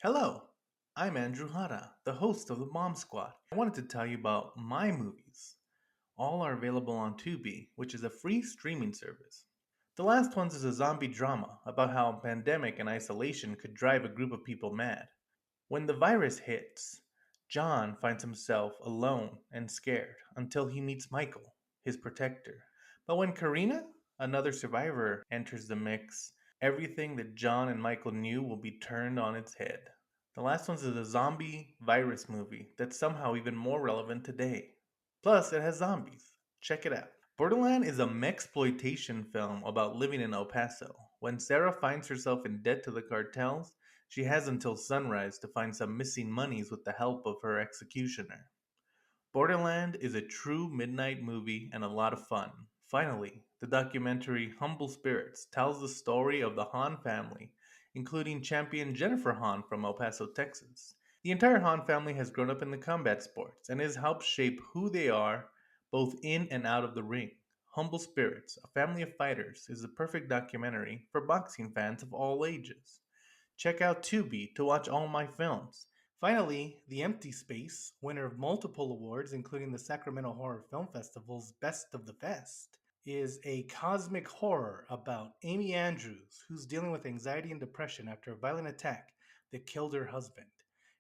Hello, I'm Andrew Hara, the host of the Bomb Squad. I wanted to tell you about my movies. All are available on Tubi, which is a free streaming service. The last one is a zombie drama about how a pandemic and isolation could drive a group of people mad. When the virus hits, John finds himself alone and scared until he meets Michael, his protector. But when Karina, another survivor, enters the mix, everything that John and Michael knew will be turned on its head. The last one is a zombie virus movie that's somehow even more relevant today. Plus, it has zombies. Check it out. Borderland is a mexploitation film about living in El Paso. When Sarah finds herself in debt to the cartels, she has until sunrise to find some missing monies with the help of her executioner. Borderland is a true midnight movie and a lot of fun. Finally, the documentary Humble Spirits tells the story of the Hahn family, including champion Jennifer Hahn from El Paso, Texas. The entire Hahn family has grown up in the combat sports and has helped shape who they are both in and out of the ring. Humble Spirits, a family of fighters, is the perfect documentary for boxing fans of all ages. Check out Tubi to watch all my films. Finally, The Empty Space, winner of multiple awards, including the Sacramento Horror Film Festival's Best of the Fest, is a cosmic horror about Amy Andrews, who's dealing with anxiety and depression after a violent attack that killed her husband.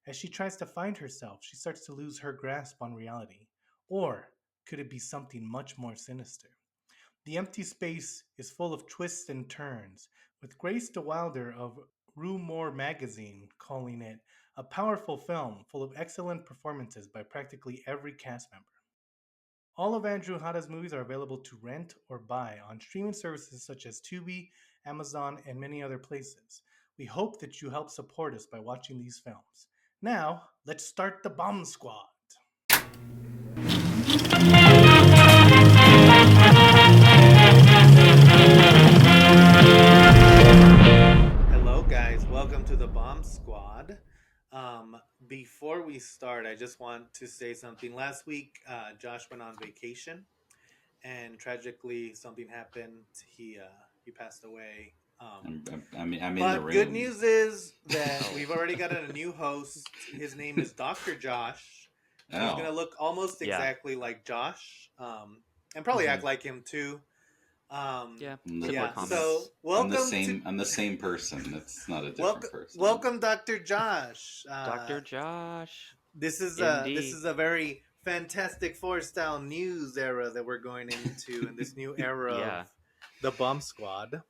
As she tries to find herself, she starts to lose her grasp on reality. Or could it be something much more sinister? The Empty Space is full of twists and turns, with Grace DeWilder of Rue Morgue magazine calling it a powerful film full of excellent performances by practically every cast member. All of Andrew Hada's movies are available to rent or buy on streaming services such as Tubi, Amazon, and many other places. We hope that you help support us by watching these films. Now, let's start the Bomb Squad. Hello, guys. Welcome to the Bomb Squad. Before we start, I just want to say something. Last week, Josh went on vacation, and tragically, something happened. He passed away. I'm in the But room. good news is that we've already got a new host. His name is Dr. Josh. He's gonna look almost exactly like Josh, and probably act like him too. So welcome. I'm the same person. It's not a different welcome, person. welcome, Dr. Josh. Dr. Josh. This is a very Fantastic Four style news era that we're going into in this new era of the Bomb Squad.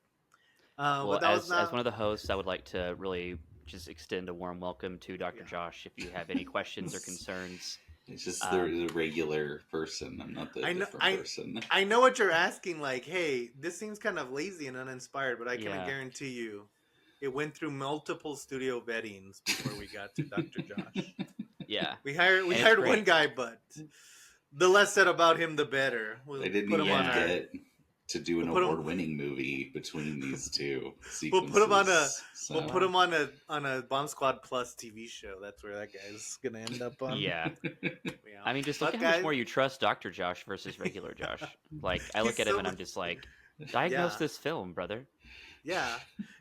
Well, as one of the hosts, I would like to really just extend a warm welcome to Dr. Josh. If you have any questions or concerns, It's just the regular person. I'm not the different person. I know what you're asking. Like, hey, this seems kind of lazy and uninspired, but I can guarantee you, it went through multiple studio vettings before we got to Dr. Josh. Yeah, we hired one guy, but the less said about him, the better. They didn't even get to do an award-winning movie between these two sequences. We'll put him on a Bomb Squad Plus TV show. That's where that guy's gonna end up on. Yeah. I mean, just look at how much more you trust Dr. Josh versus regular Josh. Like, I look at him and I'm just like, diagnose this film, brother. Yeah.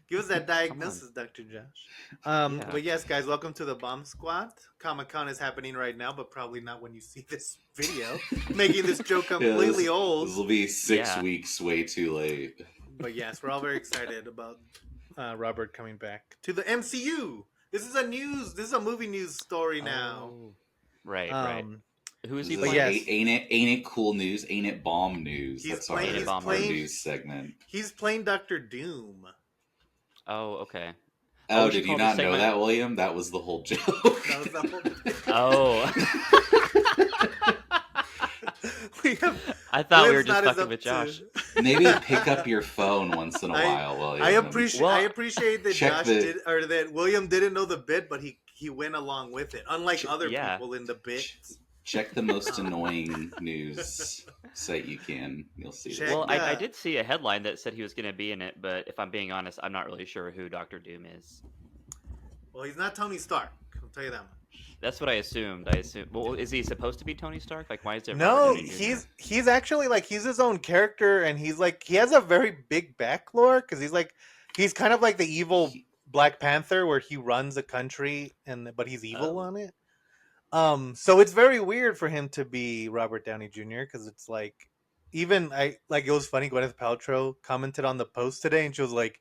Give us that diagnosis, Dr. Josh. But yes, guys, welcome to the Bomb Squad. Comic-Con is happening right now, but probably not when you see this video. Making this joke completely old. This will be 6 weeks way too late. But yes, we're all very excited about Robert coming back to the MCU. This is a movie news story now. Right. Who is he playing? Yes. Ain't it cool news? Ain't it bomb news? That's our news segment. He's playing Dr. Doom. Oh, okay. Oh, did you not know that, William? That was the whole joke. That was the whole I thought we were just fucking with Josh. Maybe pick up your phone once in a while, William. I appreciate that that William didn't know the bit, but he went along with it. Unlike other people in the bit. Check the most annoying news site you can. You'll see this. Well, I did see a headline that said he was going to be in it, but if I'm being honest, I'm not really sure who Dr. Doom is. Well, he's not Tony Stark. I'll tell you that much. That's what I assumed. Well, is he supposed to be Tony Stark? Like, why is there? No, he's actually he's his own character, and he has a very big back lore because he's kind of like the evil Black Panther where he runs a country but he's evil on it. So it's very weird for him to be Robert Downey Jr. because it's like, even it was funny. Gwyneth Paltrow commented on the post today, and she was like,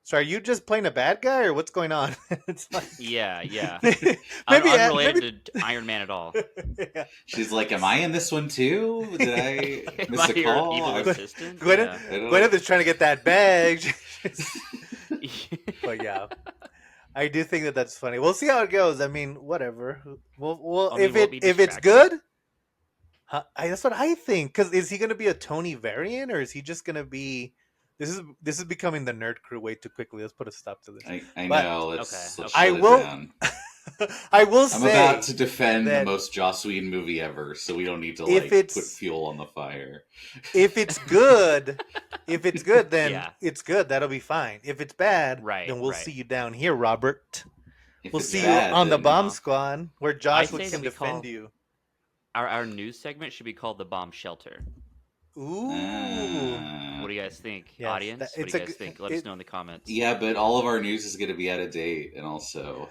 "So are you just playing a bad guy, or what's going on?" It's like, yeah. maybe Unrelated to Iron Man at all. Yeah. She's like, "Am I in this one too? Did I Am miss I a your call?" evil assistant? Gwyneth is trying to get that bag. But yeah, I do think that's funny. We'll see how it goes. I mean, whatever. We'll I mean, if it's good, that's what I think. Because is he going to be a Tony variant, or is he just going to be? This is becoming the nerd crew way too quickly. Let's put a stop to this. I know. Let's I shut will. it down. I will I'm say about to defend the most Joss Whedon movie ever, so we don't need to put fuel on the fire. If it's good, then it's good. That'll be fine. If it's bad, then we'll see you down here, Robert. We'll see you on the Bomb Squad, where Josh can defend you. Our news segment should be called the Bomb Shelter. Ooh. What do you guys think, audience? What do you guys think? Let us know in the comments. Yeah, but all of our news is going to be out of date, and also,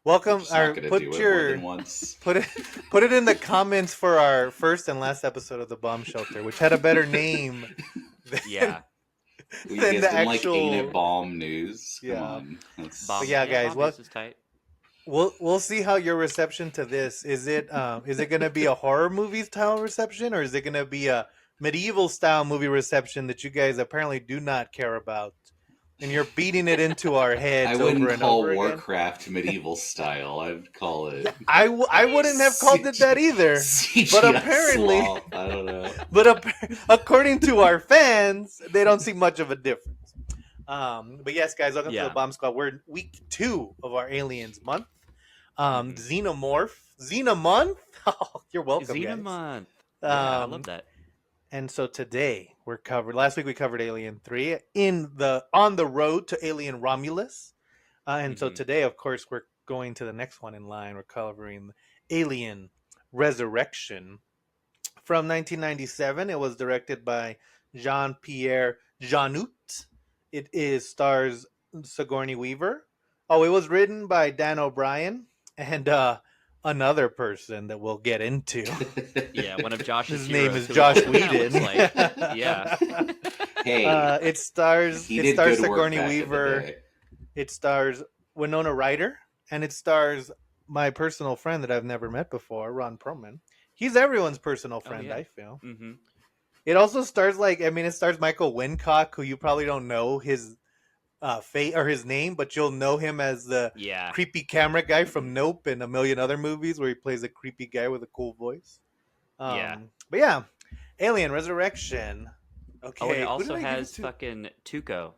welcome. Put it in the comments for our first and last episode of the Bomb Shelter, which had a better name. We guys didn't like Ain't It Bomb News. Come on. Guys, we'll see how your reception to this is. It going to be a horror movie style reception, or is it going to be a medieval style movie reception that you guys apparently do not care about, and you're beating it into our heads? I wouldn't call Warcraft medieval style. I'd call it. I wouldn't have called it that either. But apparently, I don't know. But according to our fans, they don't see much of a difference. But yes, guys, welcome to the Bomb Squad. We're in week 2 of our Aliens month. Xeno-Month. Oh, you're welcome. Xeno-Month. I love that. And so today last week we covered Alien 3 on the road to Alien Romulus. And so today, of course, we're going to the next one in line. We're covering Alien Resurrection from 1997. It was directed by Jean-Pierre Jeunet. It stars Sigourney Weaver. Oh, it was written by Dan O'Brien and another person that we'll get into. One of Josh's His name is Josh Whedon. Hey, it stars Sigourney Weaver. It stars Winona Ryder, and it stars my personal friend that I've never met before, Ron Perlman. He's everyone's personal friend, I feel. Mm-hmm. It also stars it stars Michael Wincock, who you probably don't know his fate or his name, but you'll know him as the creepy camera guy from Nope and a million other movies where he plays a creepy guy with a cool voice. But yeah, Alien Resurrection. Okay. Oh, it also has fucking Tuco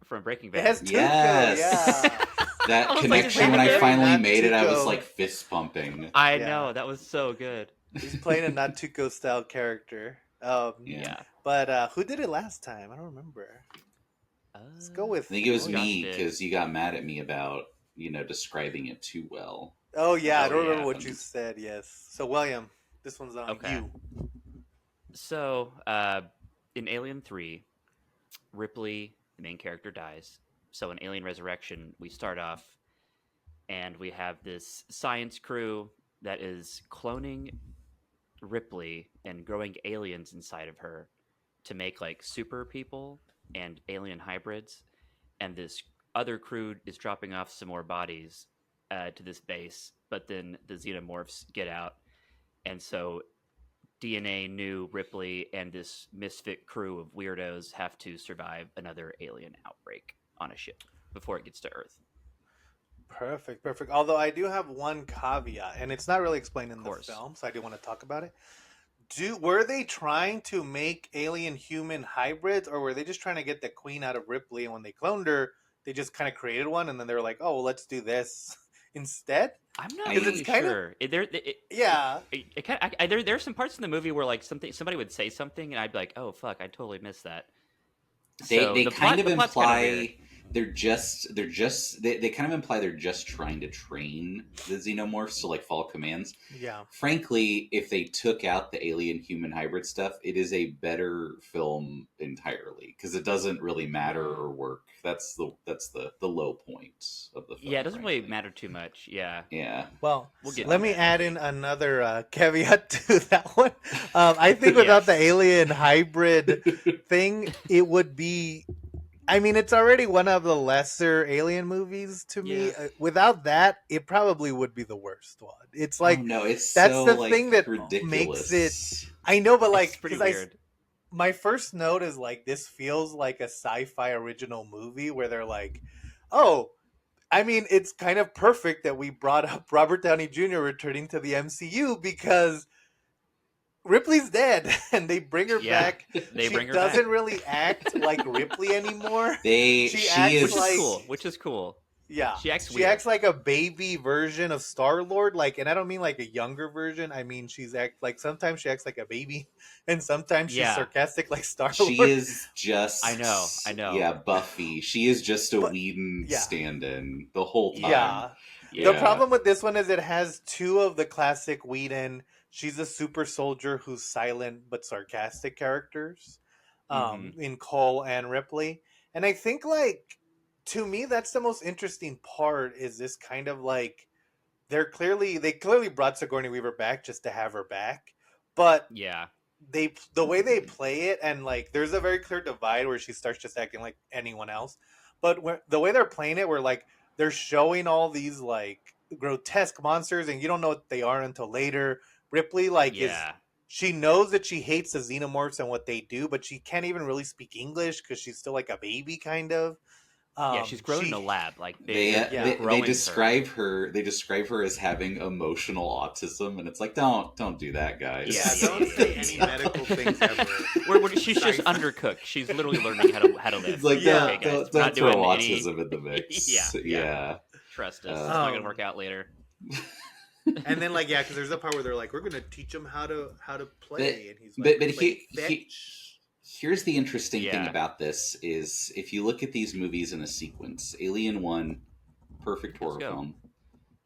from Breaking Bad. It has Tuco, yeah. That connection, when I finally made it, I was like fist pumping. I know, that was so good. He's playing a not Tuco style character. But who did it last time? I don't remember. Let's go with. I think it was me, because you got mad at me about describing it too well. Oh yeah, I don't remember what you said. Yes. So William, this one's on you. So in Alien 3, Ripley, the main character, dies. So in Alien Resurrection, we start off and we have this science crew that is cloning Ripley and growing aliens inside of her to make super people and alien hybrids. And this other crew is dropping off some more bodies to this base, but then the xenomorphs get out, and so DNA New Ripley and this misfit crew of weirdos have to survive another alien outbreak on a ship before it gets to Earth. Perfect. Although I do have one caveat, and it's not really explained in the film, so I do want to talk about it. Were they trying to make alien human hybrids, or were they just trying to get the queen out of Ripley, and when they cloned her, they just kind of created one, and then they were like, oh, well, let's do this instead? I'm not really sure. There's some parts in the movie where somebody would say something, and I'd be like, oh, fuck, I totally missed that. They kind of imply they kind of imply they're just trying to train the xenomorphs to like follow commands. Yeah. Frankly, if they took out the alien human hybrid stuff, it is a better film entirely because it doesn't really matter or work. That's the low point of the film. Yeah, it doesn't really frankly. matter too much. Yeah. Yeah. Well, We'll get let to me that. add in another caveat to that one. I think without the Yes. alien hybrid thing, it would be. I mean, it's already one of the lesser alien movies to me. Yeah. Without that, it probably would be the worst one. It's Oh like no, it's that's so the like thing that makes it. ridiculous. I know, but It's like, pretty because weird. my first note is like this feels like a sci-fi original movie where they're like, oh, I mean, it's kind of perfect that we brought up Robert Downey Jr. returning to the MCU because Ripley's dead and they bring her Yeah, back. they She bring her doesn't back. really act like Ripley anymore. She She acts is Which is like cool. Which is cool. yeah. She acts She weird. acts like a baby version of Star Lord, like, and I don't mean like a younger version. I mean she's act like sometimes she acts like a baby, and sometimes she's Yeah. sarcastic like Star she Lord. is just I know. Yeah, Buffy. She is just a But- Whedon yeah. stand-in the whole time. Yeah. Yeah. The problem with this one is it has two of the classic Whedon. She's a super soldier who's silent but sarcastic characters, in Cole and Ripley. And I think, like, to me, that's the most interesting part. Is this kind of like they clearly brought Sigourney Weaver back just to have her back, but Yeah. the way they play it, and like there's a very clear divide where she starts just acting like anyone else, but the way they're playing it, where like they're showing all these like grotesque monsters and you don't know what they are until later. Ripley like is Yeah. she knows that she hates the xenomorphs and what they do, but she can't even really speak English because she's still like a baby kind of. Yeah. She's grown in a She lab. Like They, they're Yeah. they growing they describe her. They describe her as having emotional autism, and it's like, don't do that, guys. yeah, don't say any medical things ever. She's just undercooked. She's literally learning how to live. It's like Yeah. Okay, guys, we're don't not throw doing autism in the mix. Yeah, yeah. Trust us. Uh, It's not gonna work out later. And then like yeah, because there's a part where they're like, we're gonna teach him how to play, and he's but like, but play he, fetch. here's the interesting thing Yeah. about this is if you look at these movies in a sequence, Alien 1, perfect horror go. film.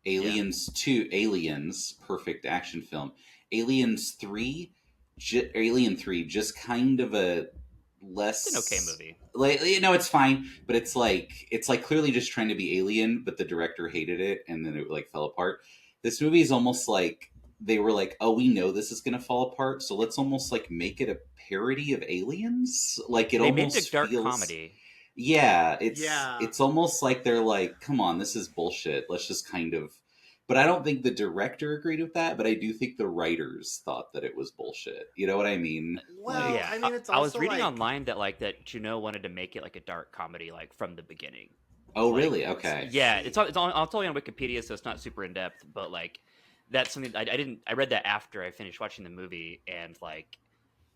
Aliens 2, Aliens, perfect action film. Aliens 3, Alien 3, just kind of a less... It's an okay movie. Like, you know, it's fine, but it's like clearly just trying to be Alien, but the director hated it, and then it like fell apart. This movie is almost like they were like, oh, we know this is going to fall apart, so let's almost like make it a parody of Aliens. Like it They made almost it a dark feels... comedy. Yeah, Yeah. it's almost like they're like, come on, this is bullshit. Let's just kind of... But I don't think the director agreed with that, but I do think the writers thought that it was bullshit. You know what I mean? Well, Yeah, I mean, it's I was also reading like- online that Juno wanted to make it like a dark comedy, like from the beginning. Oh, Like, really? Okay. Yeah, it's only on Wikipedia, so it's not super in depth. But like, that's something I read that after I finished watching the movie, and like,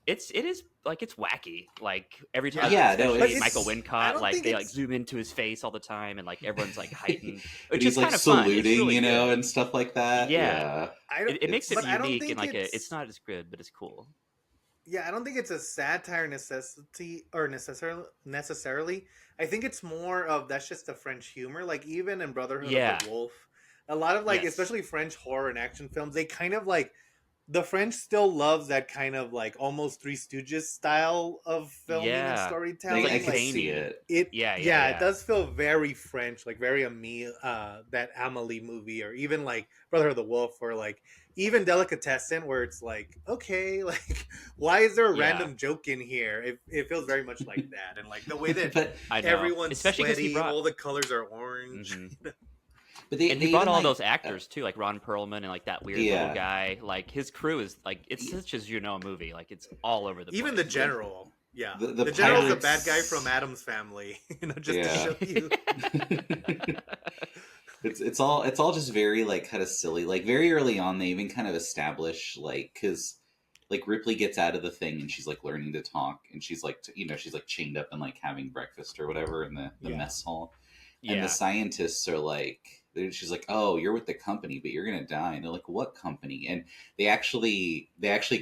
it is like it's wacky. Like every time, Yeah, no, especially it's- Michael I Wincott, don't like think they like it's- zoom into his face all the time, and like everyone's like heightened, But which he's is like kind of fun. It's saluting, really you know, good. and stuff like that. Yeah. I don't, It makes it but I don't unique think and like it's not as good, but it's cool. Yeah, I don't think it's a satire necessarily. I think it's more of that's just the French humor. Like even in Brotherhood Yeah. of the Wolf, a lot of like Yes. especially French horror and action films, they kind of like the French still loves that kind of like almost Three Stooges style of filming and Yeah. storytelling. I like can Like, see it. Yeah. it does feel very French, like very that Amelie movie, or even like Brother of the Wolf, or like even Delicatessen, where it's like, okay, like why is there a Yeah. random joke in here? It feels very much like that, and like the way that But I know. everyone's Especially because sweaty, he brought all the colors are orange. Mhm. they, and they he brought even, all like, those actors too, like Ron Perlman and like that weird Yeah. little guy. Like his crew is like it's such as movie. Like it's all over the Even the place. general, yeah, The the general's a pirates- bad guy from Adam's Family, just Yeah. to show you. it's all just very like kind of silly. Like very early on, they even kind of establish like because like Ripley gets out of the thing and she's like learning to talk, and she's like she's like chained up and like having breakfast or whatever in the Yeah. mess hall, Yeah. and the scientists are like, she's like, "Oh, you're with the company, but you're gonna die." And they're like, "What company?" And they actually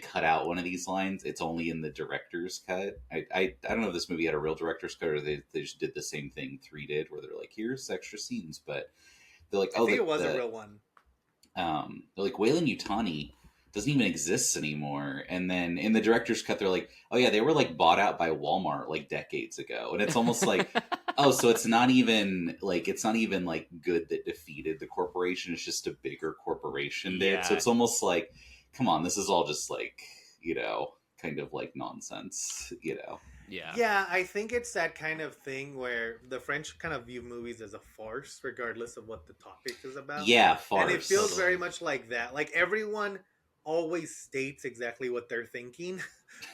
cut out one of these lines. It's only in the director's cut. I don't know if this movie had a real director's cut or they just did the same thing 3 did, where they're like, "Here's extra scenes," but they're like, I "Oh, think it was a real one. they're like Wayland Yutani doesn't even exist anymore." And then in the director's cut, they're like, "Oh yeah, they were like bought out by Walmart like decades ago." And it's almost like, oh, so it's not even like good that defeated the corporation. It's just a bigger corporation did. So Yeah. it's almost like, come on, this is all just like, kind of like nonsense. Yeah. Yeah, I think it's that kind of thing where the French kind of view movies as a farce, regardless of what the topic is about. Yeah, And it farce. feels very much like that. Like everyone always states exactly what they're thinking,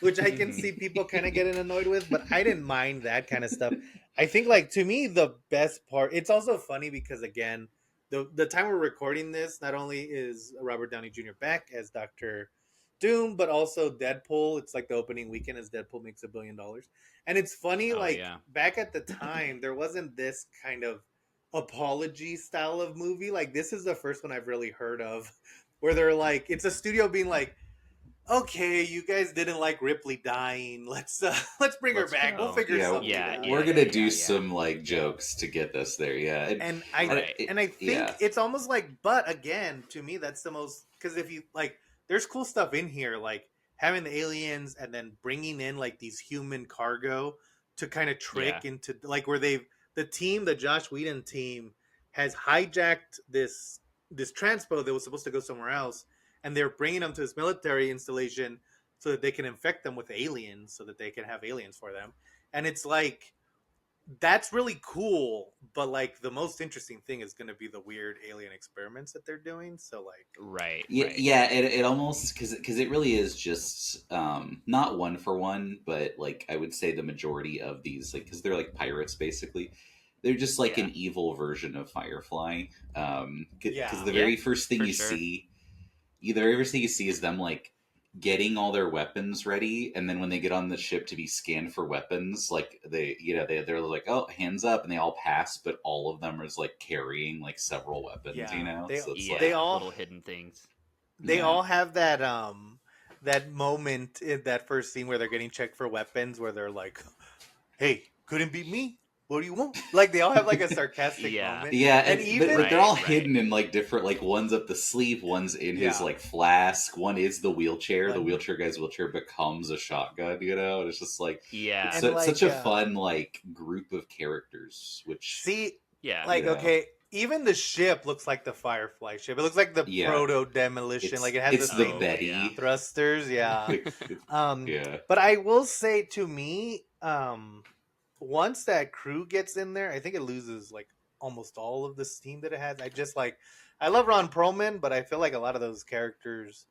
which I can see people kind of getting annoyed with, but I didn't mind that kind of stuff. I think like to me the best part, it's also funny because again, the time we're recording this, not only is Robert Downey Jr. back as Dr. Doom, but also Deadpool. It's like the opening weekend as Deadpool makes $1 billion. And it's funny, Oh, like yeah. back at the time, there wasn't this kind of apology style of movie. Like this is the first one I've really heard of where they're like, it's a studio being like, okay, you guys didn't like Ripley dying. Let's bring Let's her back. We'll go. figure Yeah, something Yeah, out. yeah, we're gonna yeah, do yeah. some like jokes to get us there. Yeah, And I think yeah. it's almost like, but again, to me, that's the most, because if you like, there's cool stuff in here, like having the aliens and then bringing in like these human cargo to kind of trick Yeah. into like where the Josh Whedon team has hijacked this transpo that was supposed to go somewhere else, and they're bringing them to this military installation so that they can infect them with aliens, so that they can have aliens for them, and it's like that's really cool, but like the most interesting thing is going to be the weird alien experiments that they're doing. So like, Right. Yeah, Right. yeah. It almost because it really is just not one for one, but like I would say the majority of these, like, because they're like pirates basically, they're just like Yeah. an evil version of Firefly. Because Yeah. the Yeah, very first thing for you sure. see, the very first thing you see is them like getting all their weapons ready, and then when they get on the ship to be scanned for weapons, like they're like, oh, hands up, and they all pass, but all of them is like carrying like several weapons, Yeah. so it's Yeah. like, Little hidden things. They yeah. all have that moment in that first scene where they're getting checked for weapons, where they're like, "Hey, couldn't beat me. What do you want?" Like they all have like a sarcastic Yeah. moment. Yeah, And but even they're all Right. hidden in like different, like one's up the sleeve, one's in his Yeah. like flask, one is the wheelchair. The One- wheelchair guy's wheelchair becomes a shotgun, and it's just like Yeah. it's and like such a fun like group of characters. Which see, Yeah. like Yeah. okay, even the ship looks like the Firefly ship. It looks like the Yeah. proto demolition. it's Like it has it's the the same Betty. yeah. thrusters. Yeah. Yeah, But I will say to me, once that crew gets in there, I think it loses like almost all of the steam that it has. I love Ron Perlman, but I feel like a lot of those characters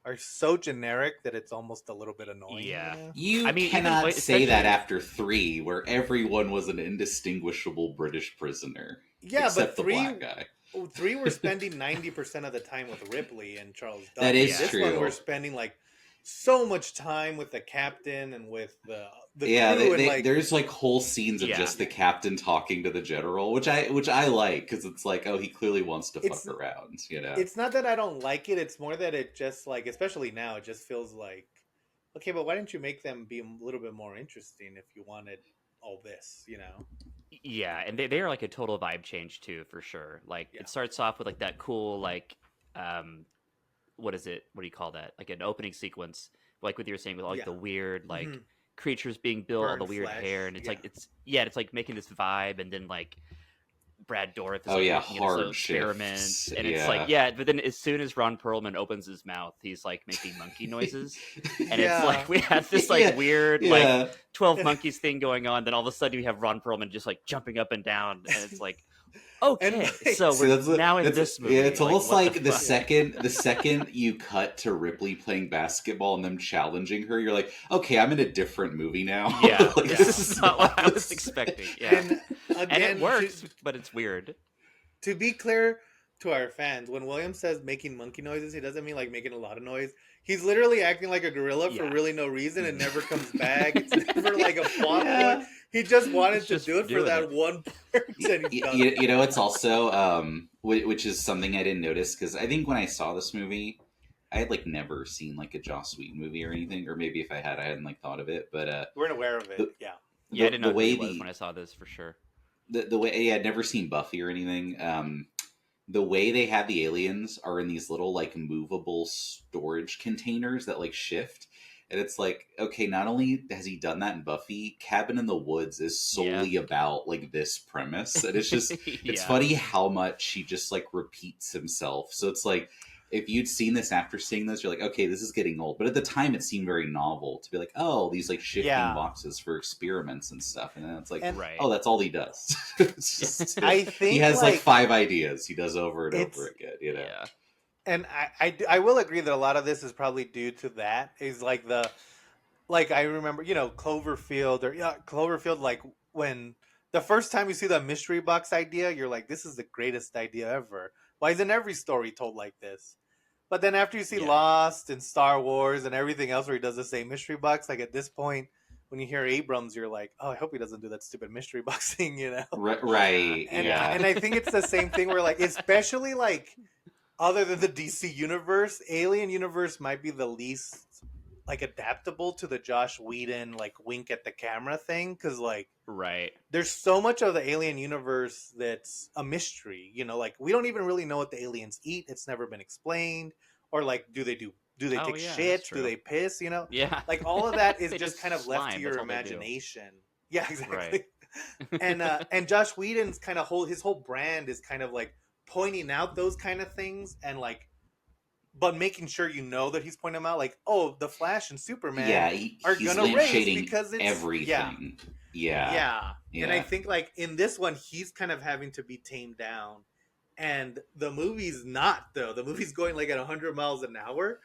are so generic that it's almost a little bit annoying. Yeah. You know? you I mean, even, cannot like, say that especially- after 3, where everyone was an indistinguishable British prisoner, Yeah, except but the black guy. 3 we're spending 90% of the time with Ripley and Charles Dutton. That is This true. one we're spending like so much time with the captain and with the Yeah, crew and like there's like whole scenes of Yeah. just the captain talking to the general, which I like, because it's like, oh, he clearly wants to It's- fuck around, it's not that I don't like it, it's more that it just like, especially now, it just feels like, okay, but why didn't you make them be a little bit more interesting if you wanted all this, you know? Yeah, and they are like a total vibe change too, for sure. Like Yeah. it starts off with like that cool like what is it? What do you call that? Like an opening sequence, like what you were saying with like Yeah. the weird like Mhm. creatures being built, all the Burned weird flesh, hair, and it's yeah. like it's like making this vibe, and then like Brad Dourif is Oh, like yeah, making his own hard experiment, shifts, and it's yeah. like but then as soon as Ron Perlman opens his mouth, he's like making monkey noises, and Yeah. it's like we have this like Yeah, weird like yeah. 12 Monkeys thing going on. Then all of a sudden you have Ron Perlman just like jumping up and down, and it's like, okay, like- so See, we're now in that's- this movie. Yeah, it's almost what like the fuck? second you cut to Ripley playing basketball and them challenging her, you're like, okay, I'm in a different movie now. Yeah, Like, this is not what I was expecting. Yeah, And and again, it works, but it's weird. to be clear to our fans, when William says making monkey noises, he doesn't mean like making a lot of noise. He's literally acting like a gorilla for Yeah. really no reason and never comes back. It's never like a plot Yeah. point. He just wanted He's to just do it for doing that it. one part. And he's done it. It's also which is something I didn't notice because I think when I saw this movie, I had like never seen like a Joss Whedon movie or anything, or maybe if I had, I hadn't like thought of it. But We weren't aware of it. the Yeah. Yeah, I didn't know the who he way was when I saw this for sure. the way yeah, I'd never seen Buffy or anything. The way they have the aliens are in these little like movable storage containers that like shift. And it's like, okay, not only has he done that in Buffy, Cabin in the Woods is Yeah. solely about like this premise. And it's just, it's Yeah. funny how much he just like repeats himself. So it's like, if you'd seen this after seeing this, you're like, okay, this is getting old. But at the time, it seemed very novel to be like, oh, these like shifting Yeah. boxes for experiments and stuff. And then it's like, And Right. oh, that's all he does. It's just, I think he has like like 5 ideas he does over and it's- over again, you know? Yeah. and I will agree that a lot of this is probably due to that. Is like I remember, Cloverfield Cloverfield, like when the first time you see the mystery box idea, you're like, this is the greatest idea ever. Why isn't every story told like this? But then after you see Yeah. Lost and Star Wars and everything else where he does the same mystery box, like at this point, when you hear Abrams, you're like, oh, I hope he doesn't do that stupid mystery box thing, Right, And yeah. and I think it's the same thing where like, especially like other than the DC universe, Alien universe might be the least like adaptable to the Josh Whedon like wink at the camera thing, because like Right. there's so much of the Alien universe that's a mystery. Like we don't even really know what the aliens eat. It's never been explained. Or like, do they Oh, take yeah, shit? that's Do true. they piss? Yeah. Like all of that is They just kind of left to slime, your that's all they do. imagination. Yeah, exactly. Right. And Josh Whedon's kind of his whole brand is kind of like pointing out those kind of things and like, but making sure that he's pointing them out, like, oh, the Flash and Superman Yeah, are he's gonna race lampshading because it's everything. Yeah. And I think like in this one, he's kind of having to be tamed down, and the movie's not though. The movie's going like at 100 miles an hour,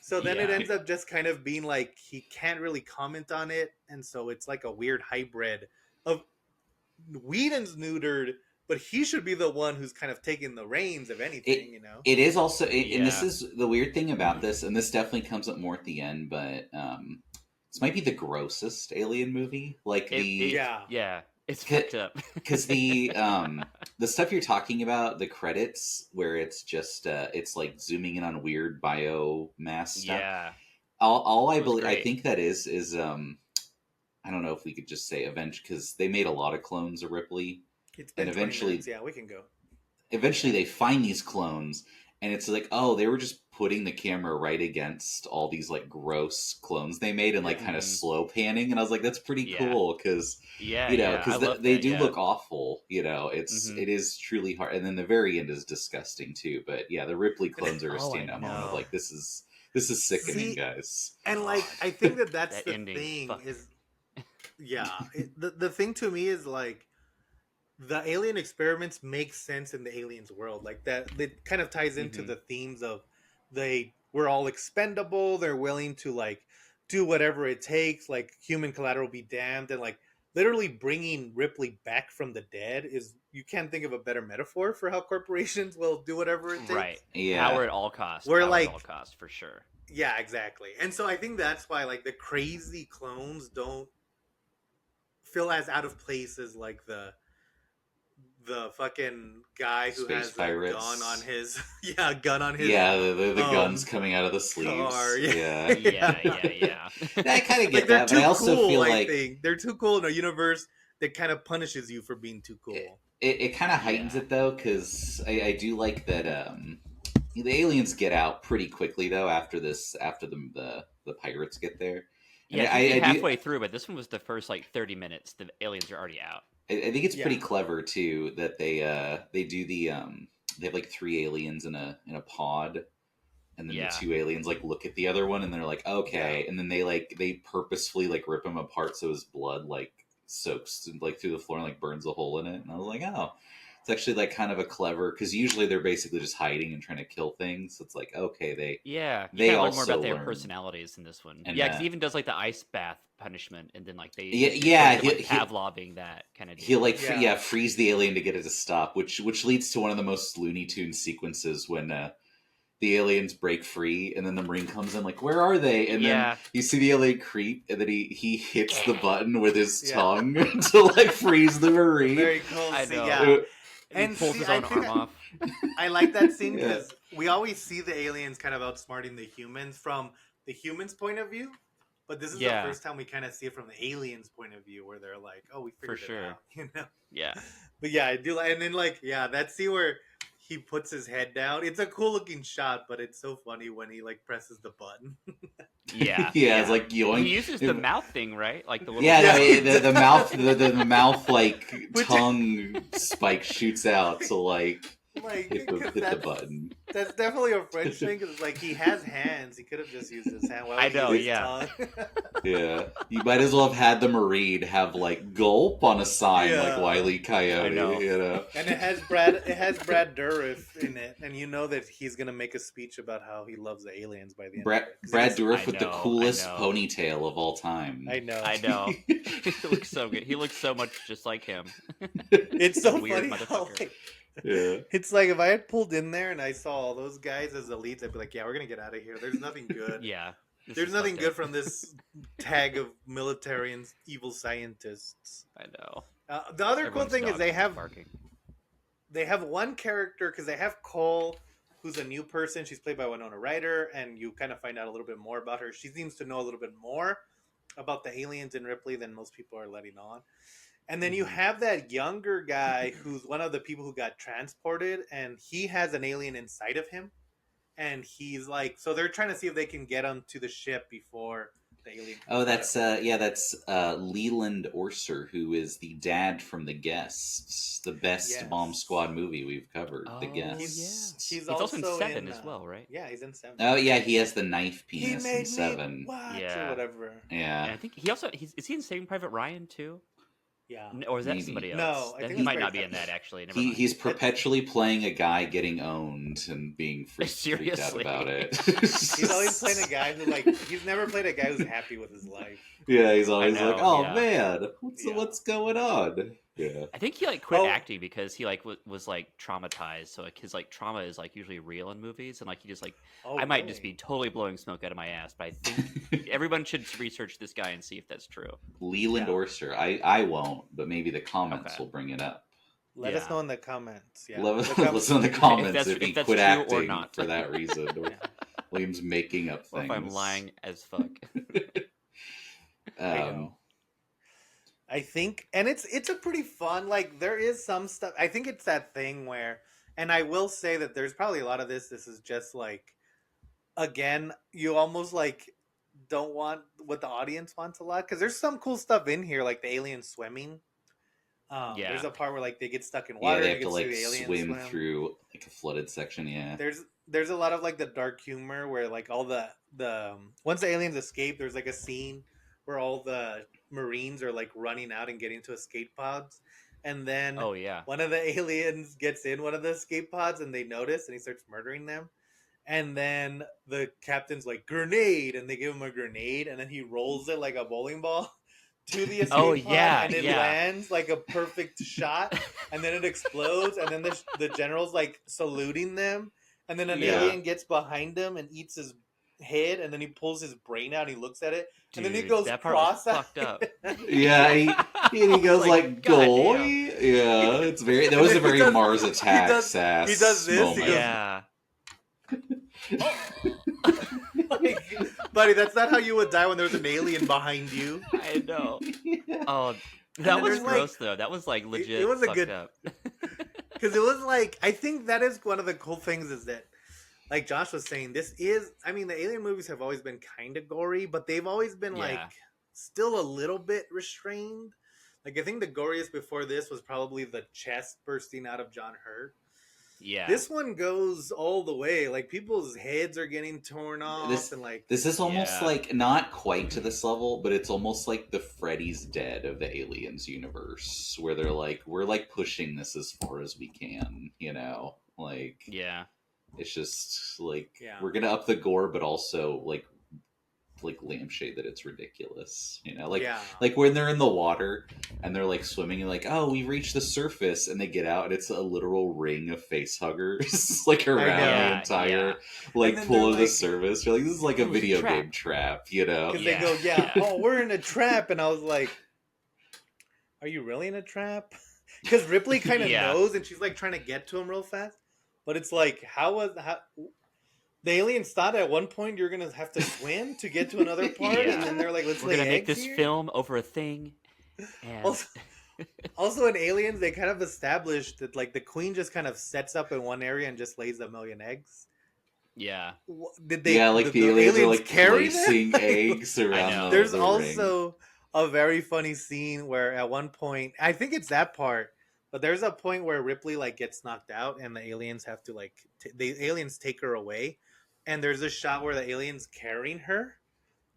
so then it Yeah. ends up just kind of being like he can't really comment on it, and so it's like a weird hybrid of Whedon's neutered, but he should be the one who's kind of taking the reins of anything, It is also, and this Yeah. is the weird thing about this, and this definitely comes up more at the end, but this might be the grossest Alien movie. Like Yeah. It's Ca- fucked up. because the stuff you're talking about, the credits where it's just it's like zooming in on weird biomass stuff. Yeah. All I It was believe, I great. think that is I don't know if we could just say Avenge, because they made a lot of clones of Ripley. It's been And 20 eventually- minutes. Yeah, we can go. Eventually they find these clones, and it's like, oh, they were just putting the camera right against all these like gross clones they made and like Yeah. kind of Mhm. slow panning, and I was like, that's pretty Yeah. cool, because Yeah. you know, I because love they that, do yeah. look awful. It's Mhm. it is truly hard, and then the very end is disgusting too. But yeah, the Ripley clones are a Oh, I standout moment of know. like, this is sickening, See, guys. And like, I think that's That the ending, thing fuck. is, the thing to me is like, the alien experiments make sense in the aliens world, like that. It kind of ties into Mhm. the themes of we're all expendable. They're willing to like do whatever it takes. Like human collateral be damned, and like literally bringing Ripley back from the dead is, you can't think of a better metaphor for how corporations will do whatever it takes. Right. Yeah. Power at all costs. We're Power like- at all costs for sure. Yeah, exactly. And so I think that's why like the crazy clones don't feel as out of place as like the fucking guy who Space has pirates. a gun on his gun on his Yeah, the um, guns coming out of the sleeves. car, yeah. Yeah. Yeah. I kind of get like they're that, too but I also cool. feel I like think they're too cool in a universe that kind of punishes you for being too cool. it kind of heightens Yeah. it though, because I do like that the aliens get out pretty quickly though after the pirates get there. And Yeah, I I do- halfway through, but this one was the first like 30 minutes. The aliens are already out. I think it's pretty Yeah. clever too that they do the they have like 3 aliens in a pod, and then Yeah. the 2 aliens like look at the other one and they're like, okay, and then they purposefully like rip him apart so his blood like soaks like through the floor and like burns a hole in it. And I was like, oh, it's actually like kind of a clever, because usually they're basically just hiding and trying to kill things. So it's like, okay, Yeah, They you kind of learn more also about their learn. personalities in this one. And, Yeah, because he even does like the ice bath punishment, and then like they Yeah, show him, like, he- Pavloving that kind of deal. he'll like Yeah. freeze the alien to get it to stop, which leads to one of the most Looney Tunes sequences when the aliens break free and then the Marine comes in like, where are they? And Yeah. then you see the alien creep, and then he hits the button with his Yeah. tongue to like freeze the Marine. Very cool. I See, know. yeah. He And pulls see, his I own think arm off. I like that scene Yeah. because we always see the aliens kind of outsmarting the humans from the humans' point of view. But this is the Yeah. first time we kind of see it from the aliens' point of view, where they're like, "Oh, we For figured it sure. out," you know. Yeah. But yeah, I do like, and then like, yeah, that scene where he puts his head down. It's a cool looking shot, but it's so funny when he like presses the button. Yeah. Yeah, it's like He yoink. uses the mouth thing, right? Like the little. Yeah, no, Yeah. the mouth, the mouth like Which- tongue spike shoots out, so like Like, hit 'cause the button. that's definitely a French thing because like he has hands. He could have just used his hand. Why I would he know, use his yeah. tongue? Yeah, you might as well have had the Marine have like gulp on a sign Yeah. like Wile E. Coyote. I know. You know. And it has Brad Dourif in it, and you know that he's gonna make a speech about how he loves the aliens by the end. Brad of it. 'Cause Brad it Dourif I with the know, I coolest know. ponytail of all time. I know. I know. He looks so good. He looks so much just like him. It's so Weird funny how motherfucker. like, Yeah. it's like if I had pulled in there and I saw all those guys as the leads, I'd be like, yeah, we're gonna get out of here. There's nothing good. Yeah. This There's is nothing fucked good up. from this tag of military and evil scientists. I know. The other cool Everyone's thing is dog they keeps have barking. one character because they have Cole, who's a new person. She's played by Winona Ryder, and you kind of find out a little bit more about her. She seems to know a little bit more about the aliens in Ripley than most people are letting on. And then you have that younger guy who's one of the people who got transported, and he has an alien inside of him. And he's like, so they're trying to see if they can get him to the ship before the alien. Oh, that's Leland Orser, who is the dad from The Guests, the best Yes. Bomb Squad movie we've covered. The Oh, Guests. He's also in Seven in, as well, right? Yeah, he's in Seven. Oh yeah, he has the knife He penis made in Seven. me watch Yeah. or whatever. Yeah. And I think he also is he in Saving Private Ryan too? Yeah. Or is that Maybe. somebody else? No, I Then think he it's might not Private be in Private. that actually. Never mind. He's perpetually playing a guy getting owned and being freaked out Seriously. about it. He's always playing a guy who like he's never played a guy who's happy with his life. Yeah, he's always I know, like, "Oh yeah. man, Yeah. what's going on?" Yeah. I think he like quit Oh. acting because he like was like traumatized. So like his like trauma is like usually real in movies, and like he just like Oh, I might just be really? totally blowing smoke out of my ass, but I think everyone should research this guy and see if that's true. Leland Yeah. Orser. I won't, but maybe the comments Okay. will bring it up. Let Yeah. us know in the comments. Yeah. Let Look up- Listen in the comments that's- if he if that's quit true or acting not. for that reason, or Yeah. William's making up Or things. if I'm lying as fuck. I know. I think, and it's a pretty fun. Like there is some stuff. I think it's that thing where, and I will say that there's probably a lot of this. This is just like, again, you almost like don't want what the audience wants a lot because there's some cool stuff in here, like the alien swimming. Yeah. There's a part where like they get stuck in Yeah, water. they and have you to get like see the alien swim swim. through like a flooded section. Yeah. There's a lot of like the dark humor where like all the once the aliens escape, there's like a scene where all the Marines are like running out and getting to escape pods, and then Oh yeah. one of the aliens gets in one of the escape pods and they notice and he starts murdering them. And then the captain's like, grenade, and they give him a grenade, and then he rolls it like a bowling ball to the escape Oh, pod, yeah, and it yeah. lands like a perfect shot, and then it explodes, and then the general's like saluting them, and then an Yeah. alien gets behind him and eats his head, and then he pulls his brain out, and he looks at it, and then he Dude, goes that part was cross-eyed. fucked up. Yeah, he I was goes like, "God "Goy." damn." Yeah, it's very. That And was then a he very does- Mars he Attacks does- ass he does this, he moment. goes- Yeah. Like, buddy, that's not how you would die when there's an alien behind you. I know. Yeah. Oh, then that was there's, like- gross though. That was like legit. it was a fucked good- up. Because it was like, I think that is one of the cool things is that, like Josh was saying, this is, I mean, the alien movies have always been kind of gory, but they've always been like Yeah. still a little bit restrained. Like, I think the goriest before this was probably the chest bursting out of John Hurt. Yeah. This one goes all the way. Like, people's heads are getting torn off, This- and like, This is almost Yeah. like not quite to this level, but it's almost like the Freddy's Dead of the Aliens universe, where they're like, we're like pushing this as far as we can, you know? Like, Yeah. it's just like Yeah. we're gonna up the gore, but also like lampshade that it's ridiculous, you know? Like, yeah. like when they're in the water and they're like swimming and like, oh, we've reached the surface, and they get out and it's a literal ring of face huggers like around know. the Yeah, entire yeah. like And then pool they're of the like- surface. You're like, this is like a It was a video trap. game trap, you know? Because Yeah. they go, yeah, Yeah. oh, we're in a trap. And I was like, are you really in a trap? because Ripley kind of Yeah. knows, and she's like trying to get to him real fast. But it's like, how the aliens thought at one point you're gonna have to swim to get to another part, and Yeah. then they're like, "Let's We're lay gonna make eggs this here." film over a thing, and Also, also in Aliens, they kind of established that like the queen just kind of sets up in one area and just lays a million eggs. yeah, Did Yeah, like the the aliens are aliens like carry them? placing eggs around know. There's the ring. also a very funny scene where at one point, I think it's that part, but there's a point where Ripley like gets knocked out and the aliens have to like the aliens take her away, and there's a shot where the aliens carrying her,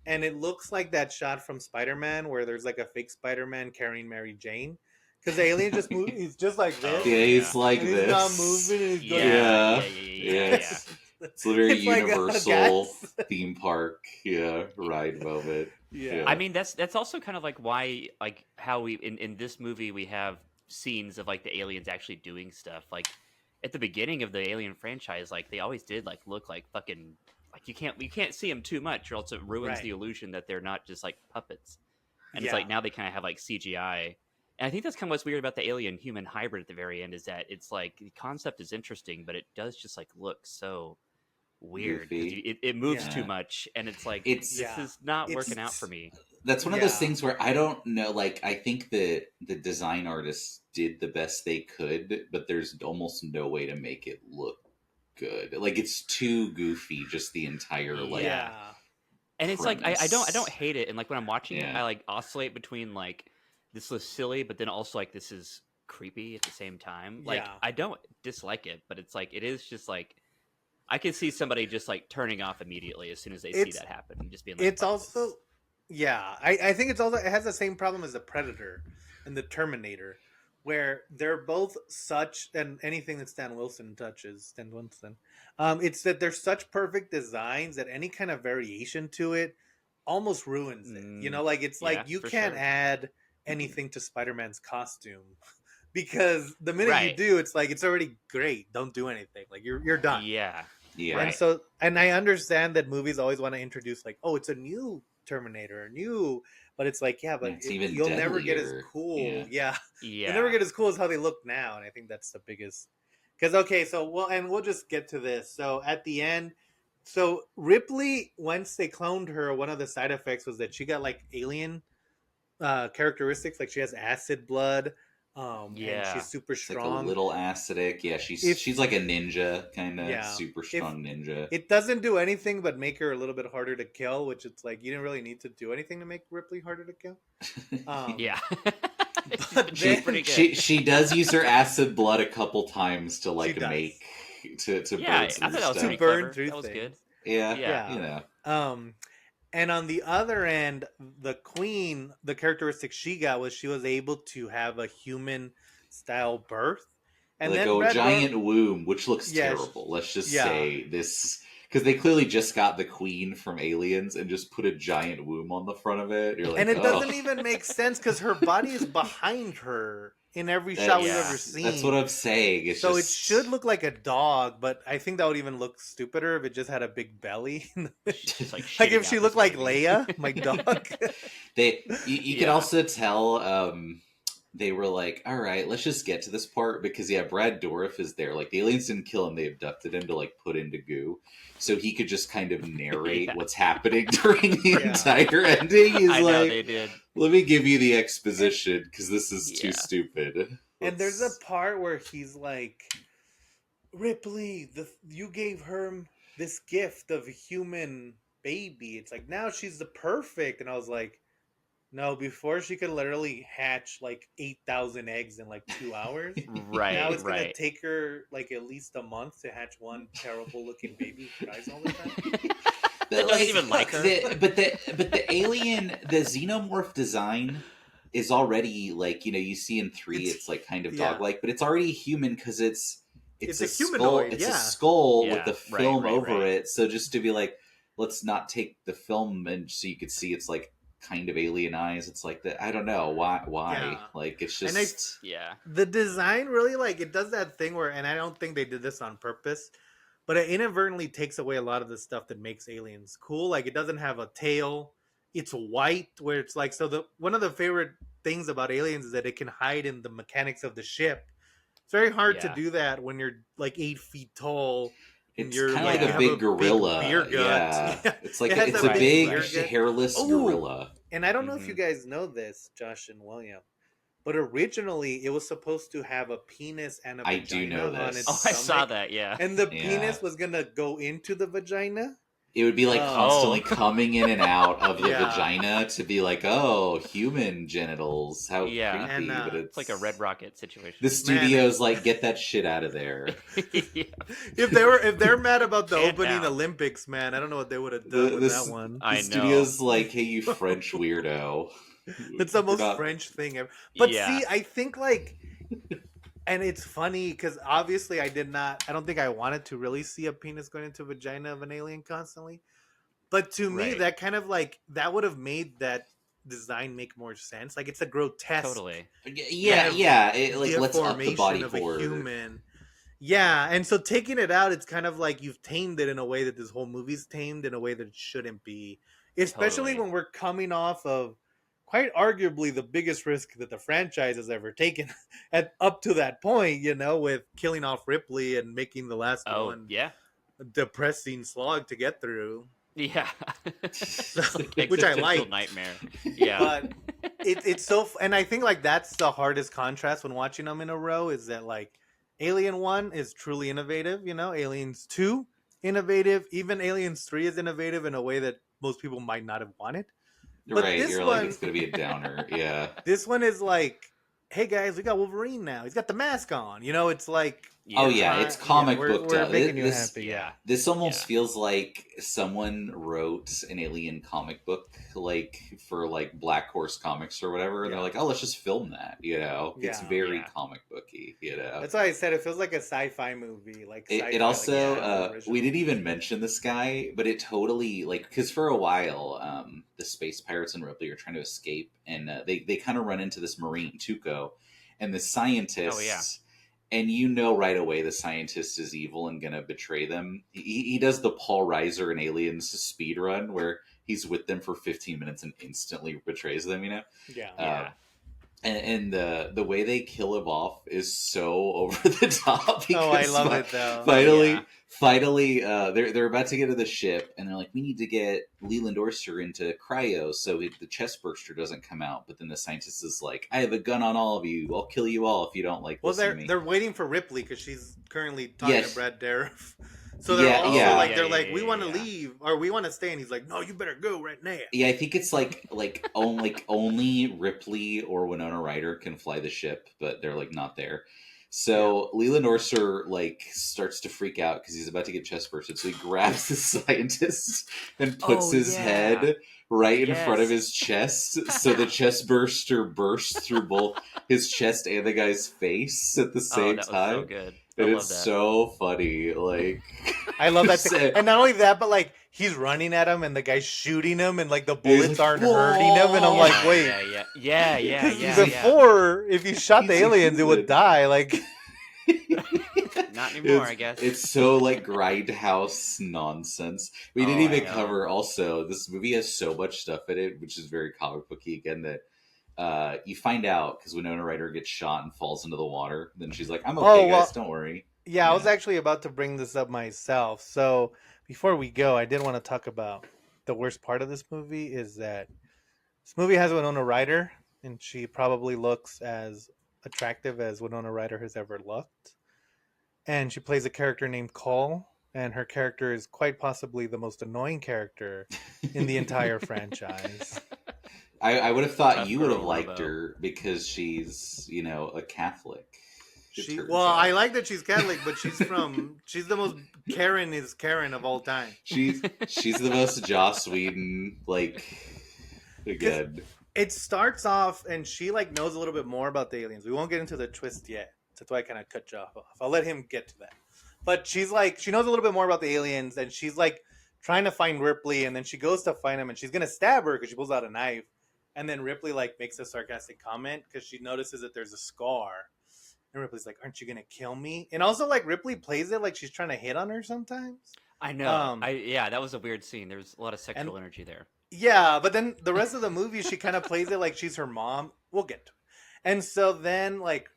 and it looks like that shot from Spider-Man where there's like a fake Spider-Man carrying Mary Jane, because the alien just move. He's just like Oh, this, Yeah, he's yeah. like and he's this. not moving, and he's going. Yeah. Yeah. It's a very It's like, universal guys. theme park, ride moment. Yeah. I mean, that's also kind of like why, like how we in this movie we have scenes of like the aliens actually doing stuff. Like at the beginning of the Alien franchise, like they always did like look like fucking like you can't see them too much, or else it ruins Right. the illusion that they're not just like puppets. And Yeah. it's like now they kind of have like CGI. And I think that's kind of what's weird about the alien human hybrid at the very end is that it's like the concept is interesting, but it does just like look so weird because Goofy. it moves Yeah. too much, and it's like It's- this is not working out for me. That's one of those Yeah. things where I don't know. Like, I think that the design artists did the best they could, but there's almost no way to make it look good. Like, it's too goofy, just the entire like. Yeah. And it's like I don't premise. hate it, and like when I'm watching it, Yeah. I like oscillate between like this is silly, but then also like this is creepy at the same time. Like Yeah. I don't dislike it, but it's like it is just like I can see somebody just like turning off immediately as soon as they see It's- that happen and just being like, It's "Fuck also, this." yeah, I think it's also, it has the same problem as the Predator and the Terminator, where they're both such, and anything that Stan Winston, it's that they're such perfect designs that any kind of variation to it almost ruins it. You know, like it's like Yeah, you for can't sure. add anything to Spider-Man's costume because the minute you Right. do, it's like it's already great. Don't do anything. Like you're done. Yeah. Yeah. Right. And so, and I understand that movies always want to introduce like, oh, it's a new Terminator, new, but it's like, yeah, but It's even you'll never get as deadlier. cool. Yeah. Yeah. Yeah. You'll never get as cool as how they look now. And I think that's the biggest, because, okay, so, well, and we'll just get to this. So at the end, so Ripley, once they cloned her, one of the side effects was that she got like alien characteristics, like she has acid blood. And Yeah. she's super It's like a strong. little acidic. Yeah, she's If- she's like a ninja, kind of Yeah. super strong ninja. It doesn't do anything but make her a little bit harder to kill, which it's like you didn't really need to do anything to make Ripley harder to kill. Yeah. But She's then- pretty good. she does use her acid blood a couple times to like She does. make to Yeah, burn I through thought that was stuff. pretty burn clever. through That was good. things. Yeah, Yeah. you know. And on the other end, the queen, the characteristic she got was she was able to have a human style birth. And Like then a Brad giant Dourif- womb, which looks Yeah, terrible. Let's just yeah. say this because they clearly just got the queen from Aliens and just put a giant womb on the front of it. You're like, and it oh. doesn't even make sense because her body is behind her in every shot we've yeah. ever seen. That's what I'm saying. It's So just, it should look like a dog, but I think that would even look stupider if it just had a big belly. She's like, Like shitting if out she this looked like baby. Leia, my dog. You can Yeah. also tell they were like, all right, let's just get to this part because Brad Dourif is there. Like the aliens didn't kill him; they abducted him to like put into goo, so he could just kind of narrate Yeah. what's happening during the Yeah. entire ending. He's I know like, they did. let me give you the exposition because this is too Yeah. stupid. And there's a part where he's like, Ripley, you gave her this gift of a human baby. It's like now she's the perfect. And I was like, no, before she could literally hatch like 8,000 eggs in like 2 hours. Right, Now it's gonna right. take her like at least a month to hatch one terrible looking baby who cries all the time. That doesn't even like her. But the alien, the xenomorph design is already like you see in 3, it's like kind of yeah. dog-like, but it's already human because it's a skull, humanoid, it's yeah. a skull Yeah, with the right, film right, over right. it. So just to be like, let's not take the film and so you could see it's like kind of alien eyes. It's like that. I don't know why. Yeah. Like it's And just Yeah. The design really like it does that thing where, and I don't think they did this on purpose, but it inadvertently takes away a lot of the stuff that makes aliens cool. Like it doesn't have a tail. It's white, where it's like, so one of the favorite things about aliens is that it can hide in the mechanics of the ship. It's very hard to Yeah. do that when you're like 8 feet tall and It's you're kind of like like you a Yeah. have a big big beer gorilla. gut. Yeah, Yeah, it's like it has it's a a Right, big big beer right. gut. hairless Oh, gorilla. and I don't know if you Hmm. guys know this, Josh and William, but originally it was supposed to have a penis and a I do know vagina on its Oh, I this. saw stomach, that. Yeah. and the Yeah, penis was gonna go into the vagina. it would be like Um, constantly Oh, coming in and out of the yeah, vagina to be like, oh, human genitals. How yeah. and creepy! But It's like a Red it's Rocket the situation. man, studios like get that shit out of there. Yeah. if they're mad about the And opening now. Olympics, man, I don't know what they would have done The with that this one. the I know. studios like, hey, you French weirdo. That's the We're most not. French thing ever. But Yeah. see, I think like, and it's funny because obviously I did not. I don't think I wanted to really see a penis going into a vagina of an alien constantly. But to me, Right. that kind of like that would have made that design make more sense. Like it's a grotesque Totally. kind Yeah, of yeah. It like let's up the body deformation of a horror. human. Yeah, and so taking it out, it's kind of like you've tamed it in a way that this whole movie's tamed in a way that it shouldn't be. Especially Totally. when we're coming off of quite arguably the biggest risk that the franchise has ever taken at up to that point, with killing off Ripley and making the last Oh, one yeah. a depressing slog to get through. Yeah. So, It's like which I existential like. nightmare. Yeah. But it's so and I think like that's the hardest contrast when watching them in a row is that like Alien 1 is truly innovative, Aliens 2 innovative, even Aliens 3 is innovative in a way that most people might not have wanted. But Right, you're like it's gonna be a downer. Yeah. this one is like, hey guys, we got Wolverine now. He's got the mask on. It's like Oh we're Yeah. yeah, trying, it's comic booked we're up. making you This happy, yeah. this almost Yeah. feels like someone wrote an alien comic book like for like Black Horse Comics or whatever, and they're Yeah. like, oh, let's just film that. It's Yeah. very Yeah. comic booky. That's why I said it feels like a sci-fi movie, like It, sci-fi, it like also the we original. didn't even mention this guy, but it totally like because for a while the space pirates and Ripley are trying to escape, and they kind of run into this Marine Tuco, and the scientist. Oh, yeah. And right away the scientist is evil and gonna betray them. He does the Paul Reiser in Aliens speed run where he's with them for 15 minutes and instantly betrays them. Yeah. Yeah. And the way they kill him off is so over the top. Oh, I because love it though. Finally, Yeah. finally, they're about to get to the ship, and they're like, "We need to get Leland Orser into cryo so the chest burster doesn't come out." But then the scientist is like, "I have a gun on all of you. I'll kill you all if you don't like Well, listen they're to me." they're waiting for Ripley because she's currently talking Yes. to Brad Dourif. So they're Yeah, also yeah. like Yeah, they're yeah, like yeah, we yeah, want to yeah. leave or we want to stay, and he's like, no, you better go right now. Yeah, I think it's only Ripley or Winona Ryder can fly the ship, but they're like not there. So Leland Orser like starts to freak out because he's about to get chest bursted. So he grabs the scientist and puts Oh, his yeah. head right in front of Yes. his chest. So the chest burster bursts through both his chest and the guy's face at the Oh, same that was time. so good. I And love it's that. so funny. Like I love that. So- And not only that, but like he's running at him, and the guy's shooting him, and like the He's bullets like, aren't hurting him, and I'm "Whoa!" like, Yeah, wait, yeah, yeah, 'cause yeah. before if you shot the He's a aliens, it would human. die. Like, Not anymore, it's, I guess. It's so like grindhouse nonsense. We didn't Oh, I even know. cover also this movie has so much stuff in it, which is very comic booky again that you find out because Winona Ryder gets shot and falls into the water. Then she's like, I'm okay, Oh, well, guys, don't worry. yeah, I was Yeah. actually about to bring this up myself. So before we go, I did want to talk about the worst part of this movie is that this movie has Winona Ryder, and she probably looks as attractive as Winona Ryder has ever looked. And she plays a character named Cole, and her character is quite possibly the most annoying character in the entire franchise. I would have thought Tough you would have girl, liked Robo. her because she's a Catholic. it She turns well, out. I like that she's Catholic, but she's the most Karen of all time. she's the most Joss Whedon again. It starts off and she like knows a little bit more about the aliens. We won't get into the twist yet. That's why I kind of cut you off. I'll let him get to that. But she's like she knows a little bit more about the aliens, and she's like trying to find Ripley, and then she goes to find him, and she's gonna stab her because she pulls out a knife, and then Ripley like makes a sarcastic comment because she notices that there's a scar, and Ripley's like, "Aren't you gonna kill me?" And also like Ripley plays it like she's trying to hit on her sometimes. I know. That was a weird scene. There was a lot of sexual energy there. Yeah, but then the rest of the movie, she kind of plays it like she's her mom, We'll get to it. And so then like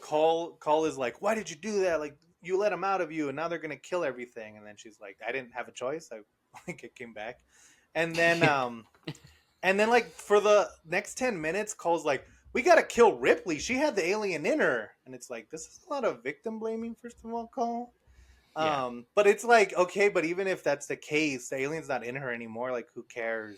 Cole is like, why did you do that? Like you let them out of you, and now they're gonna kill everything. And then she's like, I didn't have a choice. I like it came back, and then like for the next 10 minutes, Cole's like, we gotta kill Ripley. She had the alien in her, and it's like this is a lot of victim blaming. First of all, Cole. Yeah. But it's like okay, but even if that's the case, the alien's not in her anymore. Like who cares?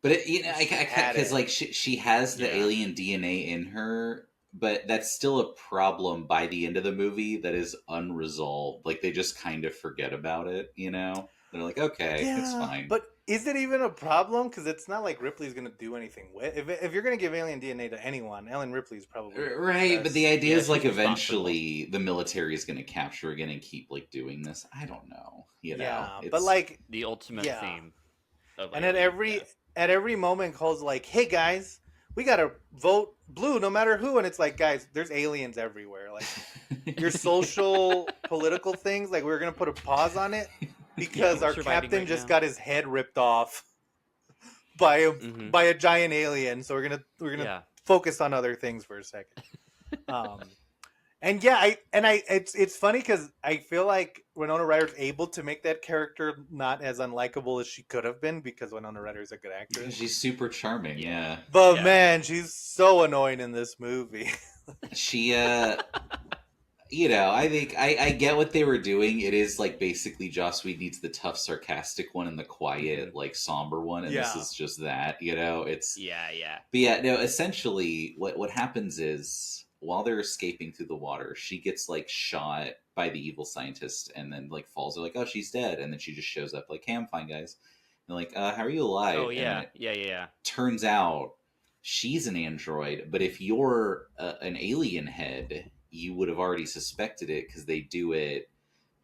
But it, you know, She had because it. like she has the Yeah. alien DNA in her, but that's still a problem by the end of the movie that is unresolved. Like they just kind of forget about it, you know? They're like, okay, it's Yeah, fine. but is it even a problem? Because it's not like Ripley's gonna do anything with. If you're gonna give alien DNA to anyone, Ellen Ripley's probably the Right, but the best. idea Yeah, is like she's responsible. eventually the military is going to capture again and keep like doing this. I don't know, you know. Yeah, but It's like The ultimate yeah, theme of and Alien. Yeah. at every moment, Cole's like, "Hey guys, we gotta vote blue no matter who," and it's like, guys, there's aliens everywhere. Like your social political things, like we're gonna put a pause on it because we're our surviving captain right just now. got his head ripped off by a Mhm. by a giant alien. So we're gonna Yeah. focus on other things for a second. Um, and yeah, it's funny because I feel like Winona Ryder's able to make that character not as unlikable as she could have been because Winona Ryder is a good actress. She's super charming, yeah. But Yeah. man, she's so annoying in this movie. She you know, I think I get what they were doing. It is like basically Joss Whedon needs the tough, sarcastic one and the quiet, like somber one, and this Yeah. is just that. You know, it's Yeah. Yeah. but yeah, no. Essentially, what happens is while they're escaping through the water, she gets like shot by the evil scientist, and then like falls. They're like, oh, she's dead, and then she just shows up like, hey, I'm fine, guys. And they're like, how are you alive? Oh And then yeah. it Yeah. turns out she's an android, but if you're an alien head, you would have already suspected it because they do it.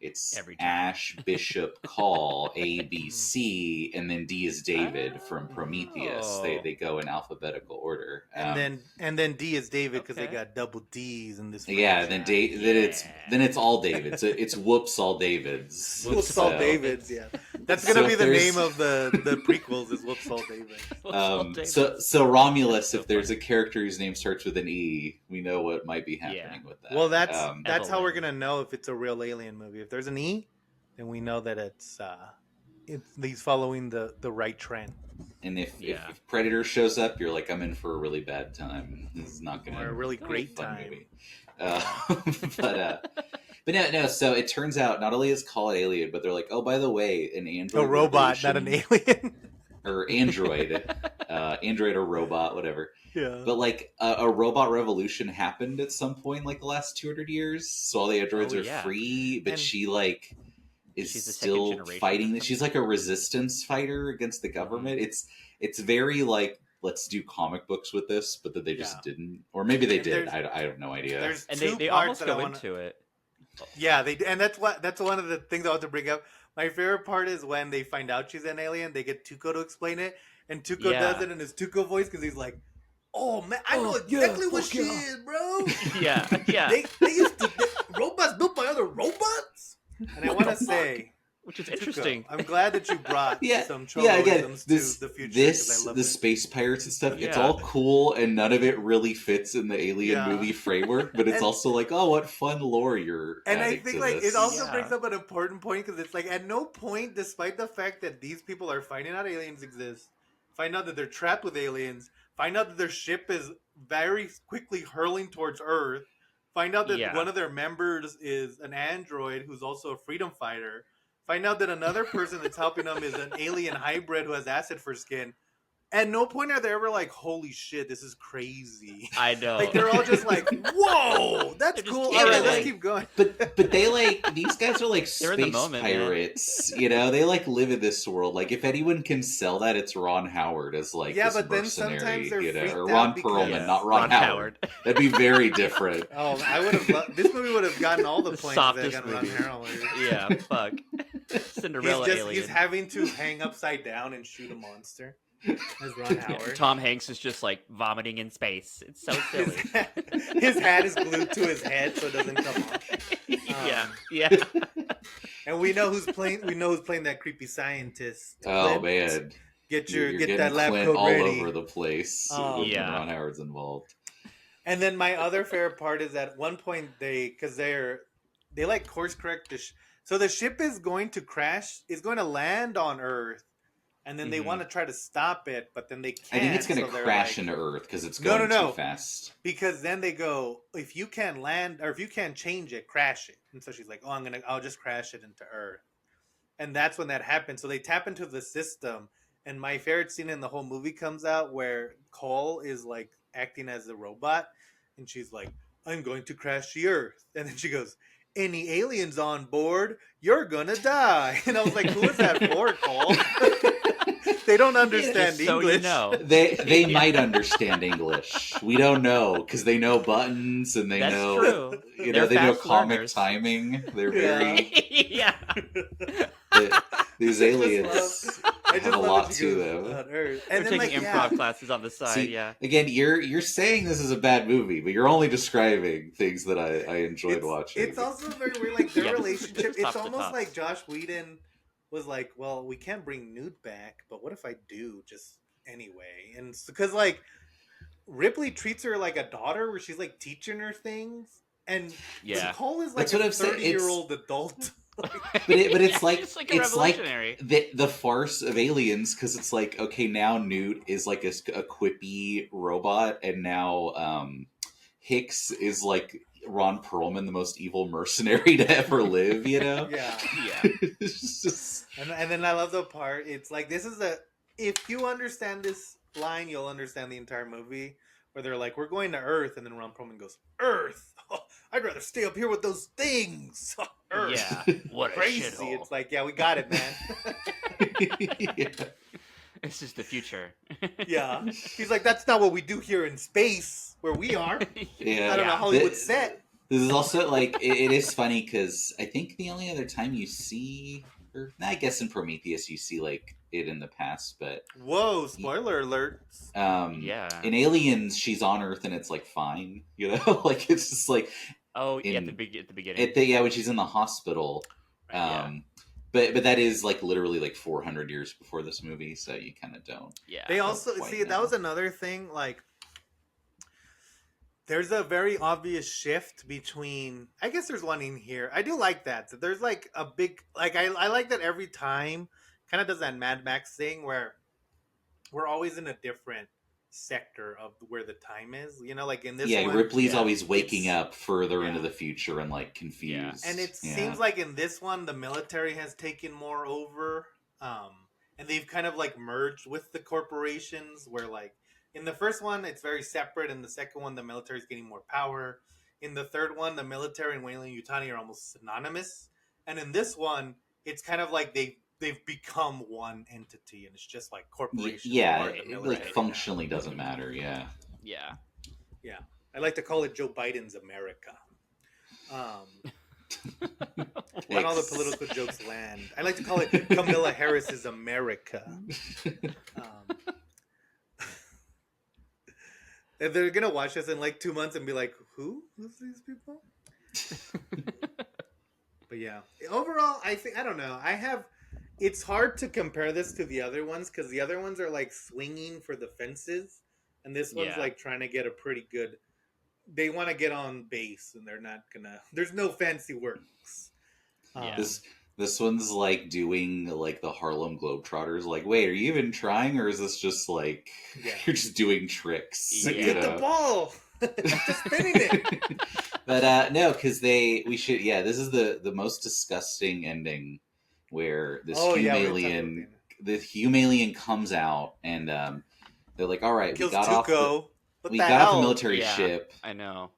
It's Every time. Ash, Bishop, Call, A, B, C, and then D is David from Prometheus. Oh. They go in alphabetical order. And then D is David because they Okay. got double D's in this. Yeah, then franchise. then it's all Davids. It's whoops all Davids. Whoops all So, Davids, yeah. That's So gonna be if the there's- name of the prequels is Whoops all David. So Romulus, So if there's funny. a character whose name starts with an E, we know what might be happening Yeah. with that. Well, that's Um, how we're Evelyn. gonna know if it's a real alien movie. If there's an E, then we know that it's he's following the right trend and Yeah. if Predator shows up, you're like, I'm in for a really bad time. This is not going to or a really Go great fun time. movie. But no. So it turns out not only is Call an alien, but they're like, oh, by the way, an android A robot, not an alien. or android, android or robot, whatever. Yeah. But like a robot revolution happened at some point, like the last 200 years. So all the androids Oh, are yeah. free, but And- she like is She's the second still generation or fighting. something? She's like a resistance fighter against the government. It's very like let's do comic books with this, but that they just Yeah. didn't, or maybe they And did. there's- I have no idea. There's And two they parts almost that go I wanna... into it. Yeah, and that's one of the things I want to bring up. My favorite part is when they find out she's an alien. They get Tuco to explain it, and Tuco Yeah. does it in his Tuco voice because he's like, "Oh man, I know Oh, yeah, exactly what fuck she yeah." is, bro. Yeah. They used to robots built by other robots." And I What want the to say, Which is Tuco, interesting. I'm glad that you brought Yeah, some yeah. Again, trollisms this to the future. 'Cause I this love the it. space pirates and stuff. It's Yeah. all cool, and none of it really fits in the alien Yeah. movie framework. But it's And- also like, oh, what fun lore you're And I adding think to like this. it also Yeah. brings up an important point because it's like at no point, despite the fact that these people are finding out aliens exist, find out that they're trapped with aliens, find out that their ship is very quickly hurling towards Earth, find out that Yeah. one of their members is an android who's also a freedom fighter, find out that another person that's helping them is an alien hybrid who has acid for skin. At no point are they ever like, "Holy shit, this is crazy." I know. Like they're all just like, "Whoa, that's They're just cool. All killing right, it. let's keep going." But they like these guys are like They're in the space moment, man. pirates, you know. They like live in this world. Like if anyone can sell that, it's Ron Howard as like Yeah, this but then mercenary, sometimes they're you know, freaked or out Ron because- Perlman, Yeah. not Ron Howard. That'd be very different. Oh, I would have. This movie would have gotten all the The points if they softest got Ron movie. Howard. Yeah, fuck. Cinderella alien. He's having to hang upside down and shoot a monster. As Ron Yeah, Howard. Tom Hanks is just like vomiting in space. It's so silly. His hat is glued to his head so it doesn't come off. yeah. And we know who's playing. We know who's playing that creepy scientist. Oh Clint. man, You're get that getting lab Clint coat all ready. over the place when Yeah. Ron Howard's involved. And then my other favorite part is at one point they like course correct so the ship is going to crash, is going to land on Earth, and then they want to try to stop it, but then they I think it's can't. going So to they're crash like, into Earth because it's no, no, going too no, fast. because then they go, if you can't land or if you can't change it, crash it. And so she's like, oh, I'll just crash it into Earth, and that's when that happens. So they tap into the system, and my favorite scene in the whole movie comes out where Cole is like acting as a robot, and she's like, "I'm going to crash the Earth," and then she goes, "Any aliens on board, you're gonna die." And I was like, "Who is that for, Cole?" They don't understand Just so English. you know. They might understand English. We don't know because they know buttons and they That's know true. you They're know they know fast comic learners. timing. They're Yeah. very Yeah. these aliens I have just a love lot that she to goes, them. on Earth. They're And then taking like improv classes on the side. See, Yeah. again, you're saying this is a bad movie, but you're only describing things that I enjoyed watching. It's also very weird, like their Yeah, relationship. it's It's top to almost top. like Josh Whedon was like, "Well, we can't bring Newt back, but what if I do just anyway?" And because like Ripley treats her like a daughter, where she's like teaching her things, and Yeah. Cole is like That's what a I'm saying. 30-year-old adult. But it's like She's like a it's like revolutionary. the farce of Aliens because it's like okay now Newt is like a quippy robot and now Hicks is like Ron Perlman, the most evil mercenary to ever live. You know? Yeah, Yeah. It's just and then I love the part. It's like this is a if you understand this line, you'll understand the entire movie. Where they're like, "We're going to Earth," and then Ron Perlman goes, "Earth? Oh, I'd rather stay up here with those things." Earth. Yeah. What a Crazy. shithole. It's like, yeah, we got it, man. yeah. This is the future. Yeah. He's like, that's not what we do here in space where we are. Yeah. I don't know Hollywood set. This is also like it is funny because I think the only other time you see, or I guess in Prometheus you see like it in the past, but Whoa, spoiler alert. Yeah. in Aliens she's on Earth and it's like fine, you know, like it's just like Oh, in, yeah, at the beginning. yeah, when she's in the hospital. Yeah. But that is like literally like 400 years before this movie, so you kind of don't. Yeah. They also quite see know. that was another thing. Like, there's a very obvious shift between. I guess there's one in here. I do like that. So there's like a big. Like I like that every time. Kind of does that Mad Max thing where we're always in a different sector of where the time is. You know, like in this Yeah, one, Ripley's yeah, always waking it's- up further yeah. into the future and like confused. and it Yeah. seems like in this one the military has taken more over, and they've kind of like merged with the corporations. Where like in the first one it's very separate, in the second one the military is getting more power. In the third one, the military and Weyland-Yutani are almost synonymous, and in this one, it's kind of like they've become one entity, and it's just like corporations. Yeah, or the it, military like now. functionally doesn't matter. Yeah. Yeah. Yeah, I like to call it Joe Biden's America. When all the political jokes land, I like to call it Kamala Harris's America. And they're gonna watch us in like 2 months and be like, "Who's these people?" But yeah, overall, I don't know. It's hard to compare this to the other ones because the other ones are like swinging for the fences, and this one's Yeah. like trying to get a pretty good. They want to get on base, and they're not gonna. There's no fancy works. Yeah. This one's like doing like the Harlem Globetrotters. Like, wait, are you even trying, or is this just like Yeah. you're just doing tricks? Yeah. you Get the know? ball. Just spinning it. But no, because we should. Yeah, this is the most disgusting ending where this Oh, yeah, the Humalien comes out and they're like, all right, Kills we got off Tuco. What we the got hell? off the military Yeah. ship. I know.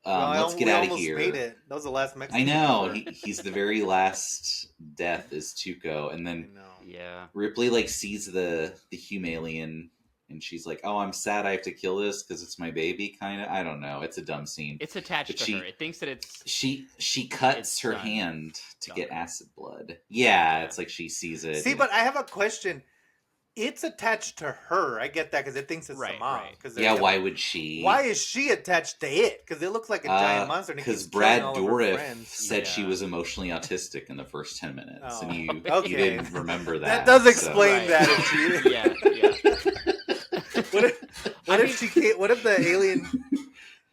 Let's get we out of almost here. Made it. That was the last Mexican. I know number. he's the very last death is Tuco, and I then know. Yeah. Ripley like sees the Humalien, and she's like, "Oh, I'm sad I have to kill this because it's my baby." Kind of, I don't know. It's a dumb scene. It's attached But to she- her. It thinks that it's She cuts It's her done. hand to Done. get acid blood. Yeah, Yeah. it's like she sees it. See, but I have a question. it's attached to her. I get that because it thinks it's the Right, mom. right. Because Yeah, why would she? Why is she attached to it? Because it looks like a giant monster and it Because keeps killing Brad all of her Dourif friends. said she Yeah. was emotionally autistic in the first 10 minutes, and Oh, you okay. didn't remember that. That does so- explain that. If she, Yeah, yeah. What if she came? What if the alien?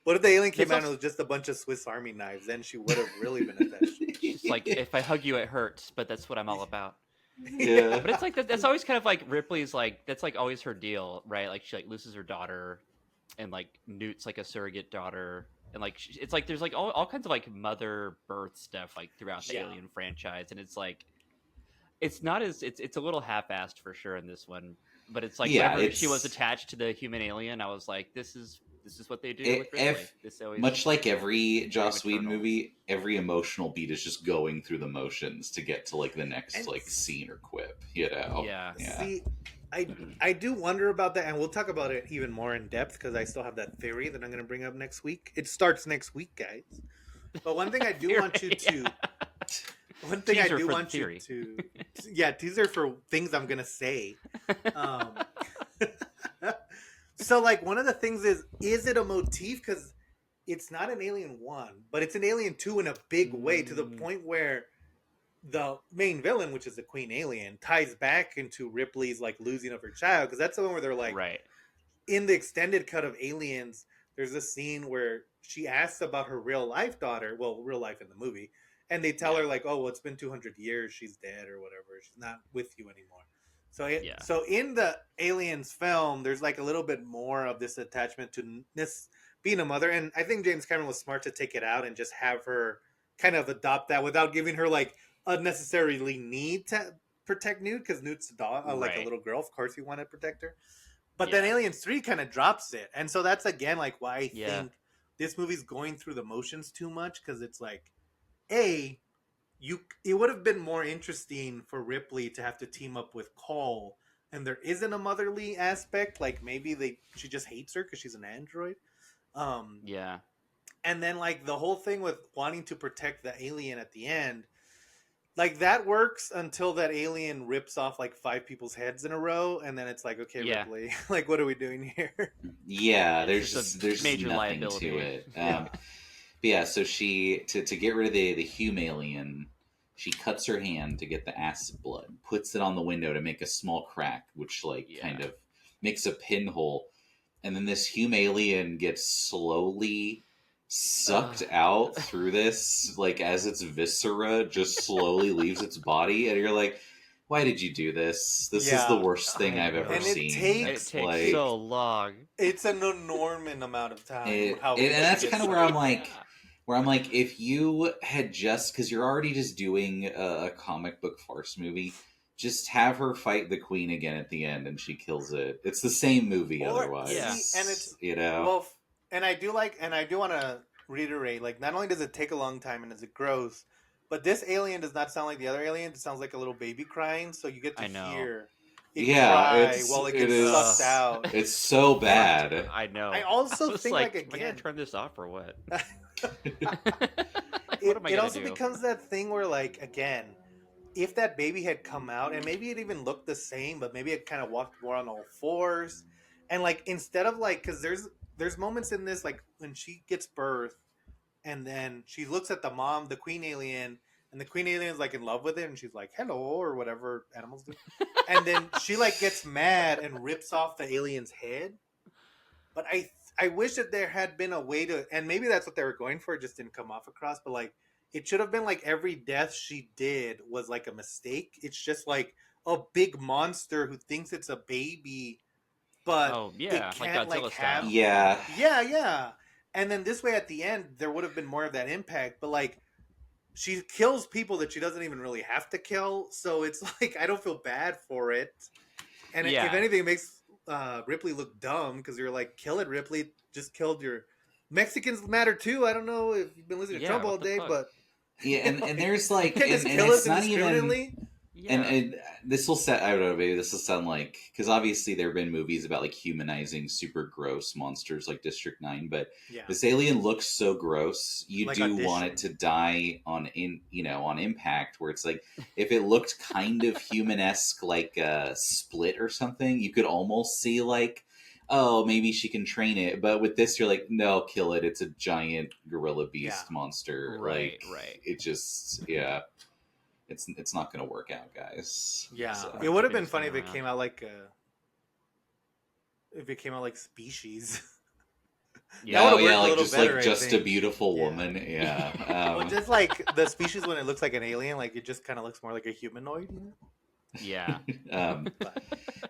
What if the alien came That's out and it was just a bunch of Swiss Army knives? Then she would have really been attached. She's like, if I hug you, it hurts, but that's what I'm all about. Yeah. But it's like that's always kind of like Ripley's like that's like always her deal, right? Like she like loses her daughter, and like Newt's like a surrogate daughter, and like it's like there's like all kinds of like mother birth stuff like throughout the Yeah. Alien franchise, and it's like it's not as it's a little half-assed for sure in this one, but it's like Yeah, whenever she was it's- attached to the human alien, I was like, this is what they do It- with Ripley. if- This always Much like every Joss Whedon maternal. movie, every emotional beat is just going through the motions to get to like the next And- like scene or quip, you know? Yeah. See, I do wonder about that, and we'll talk about it even more in depth because I still have that theory that I'm going to bring up next week. It starts next week, guys. But one thing I do want you to, one thing Teaser I do for the want you theory. to, yeah, teaser for things I'm going to say. Um, so, like, one of the things is it a motif? Because it's not an Alien 1, but it's an Alien 2 in a big way to the Mm. point where the main villain, which is the Queen Alien, ties back into Ripley's like losing of her child, because that's the one where they're like, right. in the extended cut of Aliens, there's a scene where she asks about her real life daughter, well, real life in the movie, and they tell Yeah. her like, oh, well, it's been 200 years, she's dead or whatever, she's not with you anymore. So, Yeah. so in the Aliens film, there's like a little bit more of this attachment to this being a mother, and I think James Cameron was smart to take it out and just have her kind of adopt that without giving her like unnecessarily need to protect Newt, because Newt's a dog, like a Right. little girl. Of course, you want to protect her. But then Yeah. Aliens 3 kind of drops it. And so that's again like why I Yeah. think this movie's going through the motions too much, because it's like, A, it would have been more interesting for Ripley to have to team up with Cole, and there isn't a motherly aspect. Like maybe she just hates her because she's an android. Yeah. And then like the whole thing with wanting to protect the alien at the end, like that works until that alien rips off like 5 people's heads in a row, and then it's like, okay, Yeah. Ripley, like what are we doing here? Yeah, It's there's just a there's major nothing liability. to it. Yeah. But yeah, so she to get rid of the Hume-alien, she cuts her hand to get the acid blood, puts it on the window to make a small crack, which like Yeah. kind of makes a pinhole, and then this Hume-alien gets slowly sucked out through this, like as its viscera just slowly leaves its body, and you're like, why did you do this? This is the Yeah. worst thing I I've ever know. And it seen. takes- It takes like, so long. It's an enormous amount of time. and she that's gets kind of sucked where I'm out. like, if you had just, because you're already just doing a comic book farce movie, just have her fight the queen again at the end and she kills it. It's the same movie Or- otherwise. Yeah. and it's you know. well, and I do want to reiterate, like, not only does it take a long time and is it gross, but this alien does not sound like the other aliens. It sounds like a little baby crying, so you get to I know. hear it Yeah, cry it's- while it it gets is- sucked out. It's so bad. I know. I also was think, like, am I gonna again- turn this off or what? It, What am I it gonna also do? becomes that thing where, like, again, if that baby had come out and maybe it even looked the same, but maybe it kind of walked more on all fours, and like instead of like, because there's moments in this like when she gets birth, and then she looks at the mom, the queen alien, and the queen alien is like in love with it, and she's like hello or whatever animals do, and then she like gets mad and rips off the alien's head. But I wish that there had been a way to, and maybe that's what they were going for, it just didn't come off across, but like it should have been like every death she did was like a mistake. It's just like a big monster who thinks it's a baby, but Oh it yeah, like can't Godzilla like style. have Yeah. yeah. And then this way at the end, there would have been more of that impact. But like, she kills people that she doesn't even really have to kill. So it's like, I don't feel bad for it. And Yeah. if anything, it makes Ripley look dumb because you're like, kill it, Ripley. Just killed your Mexicans matter too. I don't know if you've been listening to Yeah, Trump what all the day, fuck? but Yeah, and there's like, you can't just and kill it's us not even, indiscriminately. Yeah. and this will set. I don't know. Maybe this will sound like, because obviously there have been movies about like humanizing super gross monsters like District 9, but Yeah. this alien looks so gross. You Like do want Audition. it to die on on impact. Where it's like if it looked kind of human-esque, like a Split or something, you could almost see like, oh, maybe she can train it. But with this, you're like, no, kill it. It's a giant gorilla beast monster. Right, like, right. it just it's not going to work out, guys. Yeah, So. it would have been Biggest funny thing if it around. came out like Species. Yeah. That Oh would've yeah, worked a like little just better, like I just a think. beautiful Yeah. woman. Yeah. Well, just like the Species when it looks like an alien, like it just kind of looks more like a humanoid. Yeah. But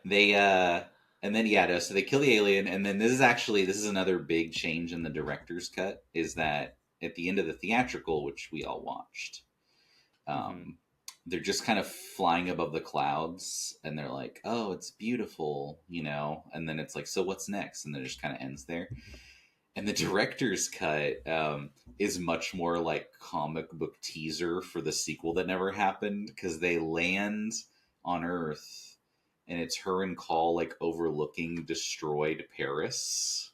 They and then no, so they kill the alien, and then this is another big change in the director's cut, is that at the end of the theatrical, which we all watched, Mhm. they're just kind of flying above the clouds, and they're like, oh, it's beautiful, and then it's like, so what's next? And then it just kind of ends there. And the director's cut is much more like comic book teaser for the sequel that never happened, because they land on Earth and it's her and Call like overlooking destroyed Paris,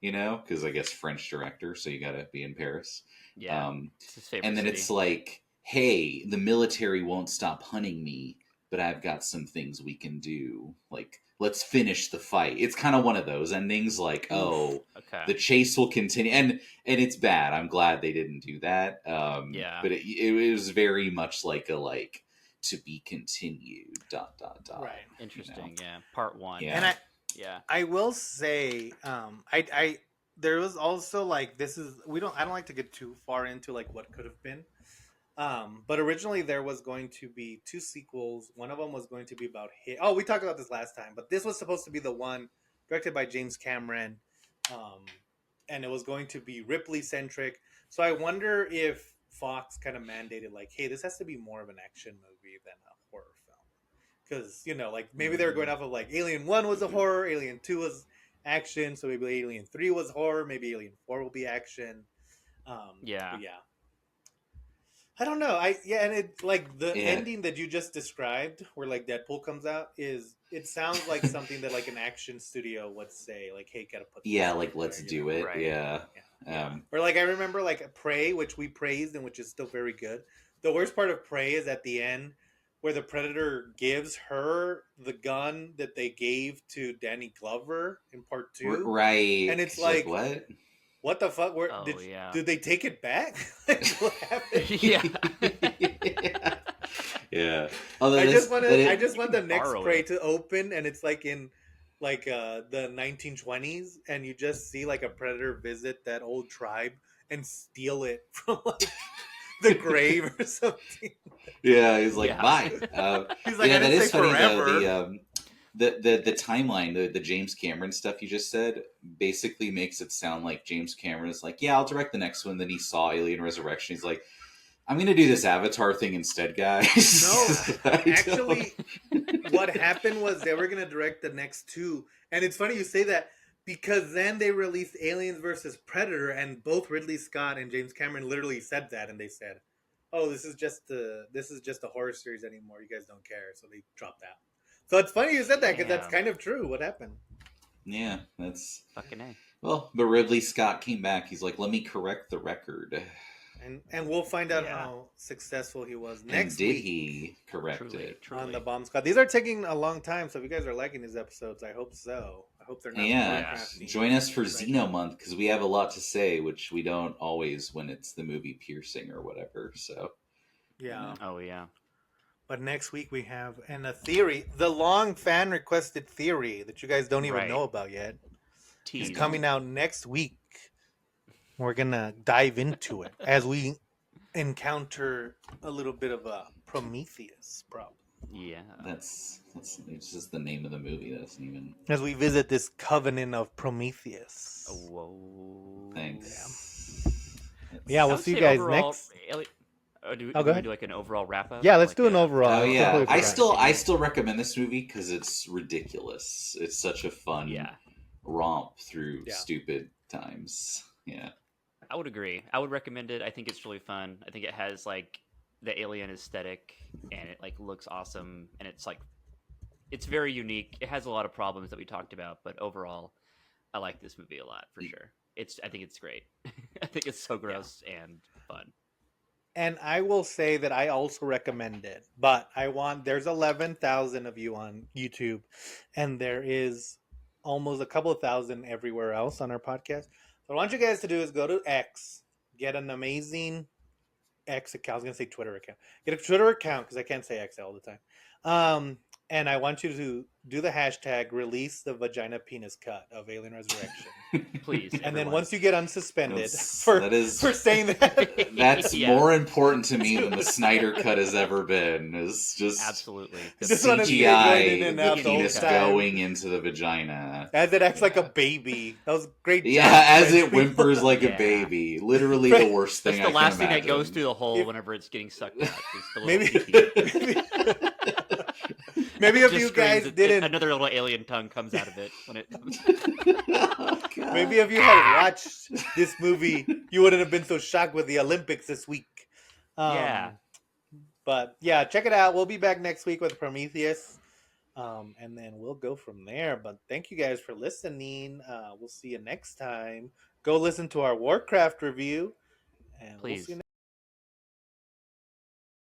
because I guess French director, so you gotta be in Paris. Yeah. It's his favorite And then city. it's like, hey, the military won't stop hunting me, but I've got some things we can do. Like, let's finish the fight. It's kind of one of those endings, like, oh, Okay. the chase will continue, and it's bad. I'm glad they didn't do that. Yeah. But it was very much like to be continued. ... right. Interesting. Yeah. Part 1. Yeah. And Yeah. I will say, I there was also like I don't like to get too far into like what could have been. But originally there was going to be 2 sequels. One of them was going to be about we talked about this last time, but this was supposed to be the one directed by James Cameron, and it was going to be Ripley centric. So I wonder if Fox kind of mandated like, hey, this has to be more of an action movie than a horror film, because like maybe they were going off of like Alien 1 was a horror, Alien 2 was action, so maybe Alien 3 was horror, maybe Alien 4 will be action. Yeah. But yeah. I don't know. And it like the ending that you just described, where like Deadpool comes out, it sounds like something that like an action studio would say, like, "Hey, gotta put this like in let's there," do it. Right. Yeah. Or like I remember like Prey, which we praised and which is still very good. The worst part of Prey is at the end, where the Predator gives her the gun that they gave to Danny Glover in part 2, Right. and it's like, what the fuck? Where did they take it back? Like, what happened? Yeah. Yeah. I just want the next borrow Prey it. to open, and it's like in like the 1920s, and you just see like a predator visit that old tribe and steal it from like the grave or something. Yeah, he's like, bye. He's like, I that didn't is say funny forever. though. The timeline, the James Cameron stuff you just said, basically makes it sound like James Cameron is like, yeah, I'll direct the next one. Then he saw Alien Resurrection. He's like, I'm going to do this Avatar thing instead, guys. No, actually, what happened was they were going to direct the next 2. And it's funny you say that, because then they released Aliens versus Predator, and both Ridley Scott and James Cameron literally said that, and they said, "Oh, this is just a horror series anymore. You guys don't care." So they dropped out. So it's funny you said that, because that's kind of true. What happened? Yeah, that's fucking A. Well, but Ridley Scott came back. He's like, let me correct the record. And we'll find out how successful he was next week. Did week he correct it? on the Bomb Squad? These are taking a long time, so if you guys are liking these episodes, I hope so. I hope they're not. Join us for Xeno-Month, because we have a lot to say, which we don't always when it's the movie Piercing or whatever. So yeah. Oh yeah. But next week we have a theory, the long fan requested theory that you guys don't even know about yet. It's coming out next week. We're gonna dive into it as we encounter a little bit of a Prometheus problem. Yeah, that's it's just the name of the movie. That doesn't even. As we visit this covenant of Prometheus. Whoa! Thanks. Yeah, we'll see you guys next. Do we do like an overall wrap up? Yeah, let's do an overall. Oh yeah, I still recommend this movie because it's ridiculous. It's such a fun romp through stupid times. Yeah. I would agree. I would recommend it. I think it's really fun. I think it has like the alien aesthetic, and it like looks awesome, and it's very unique. It has a lot of problems that we talked about, but overall, I like this movie a lot for sure. I think it's great. I think it's so Yeah. gross and fun. And I will say that I also recommend it, but there's 11,000 of you on YouTube, and there is almost a couple of thousand everywhere else on our podcast. So what I want you guys to do is go to X, get an amazing X account. I was gonna say Twitter account. Get a Twitter account because I can't say X all the time. And I want you to do the hashtag release the vagina penis cut of Alien Resurrection. Please, And then everyone. once you get unsuspended That is for saying that, that's Yeah. more important to me than the Snyder cut has ever been. Is just Absolutely. Just wanna see it going in CGI and the out the whole penis time. going into the vagina. as it acts like a Yeah. baby. That was great. Yeah, job, as French it whimpers people. like Yeah. a baby. Literally the worst thing That's the I last can thing that goes imagine. through the hole If- whenever it's getting sucked out. Is the little Maybe, pee-pee. maybe if Just you screams, guys didn't, another little alien tongue comes out of it when it comes. Oh, God. maybe if you had watched this movie, you wouldn't have been so shocked with the Olympics this week. Yeah. But yeah, check it out. We'll be back next week with Prometheus. And then we'll go from there. But thank you guys for listening. We'll see you next time. Go listen to our Warcraft review. And we'll see Please. you next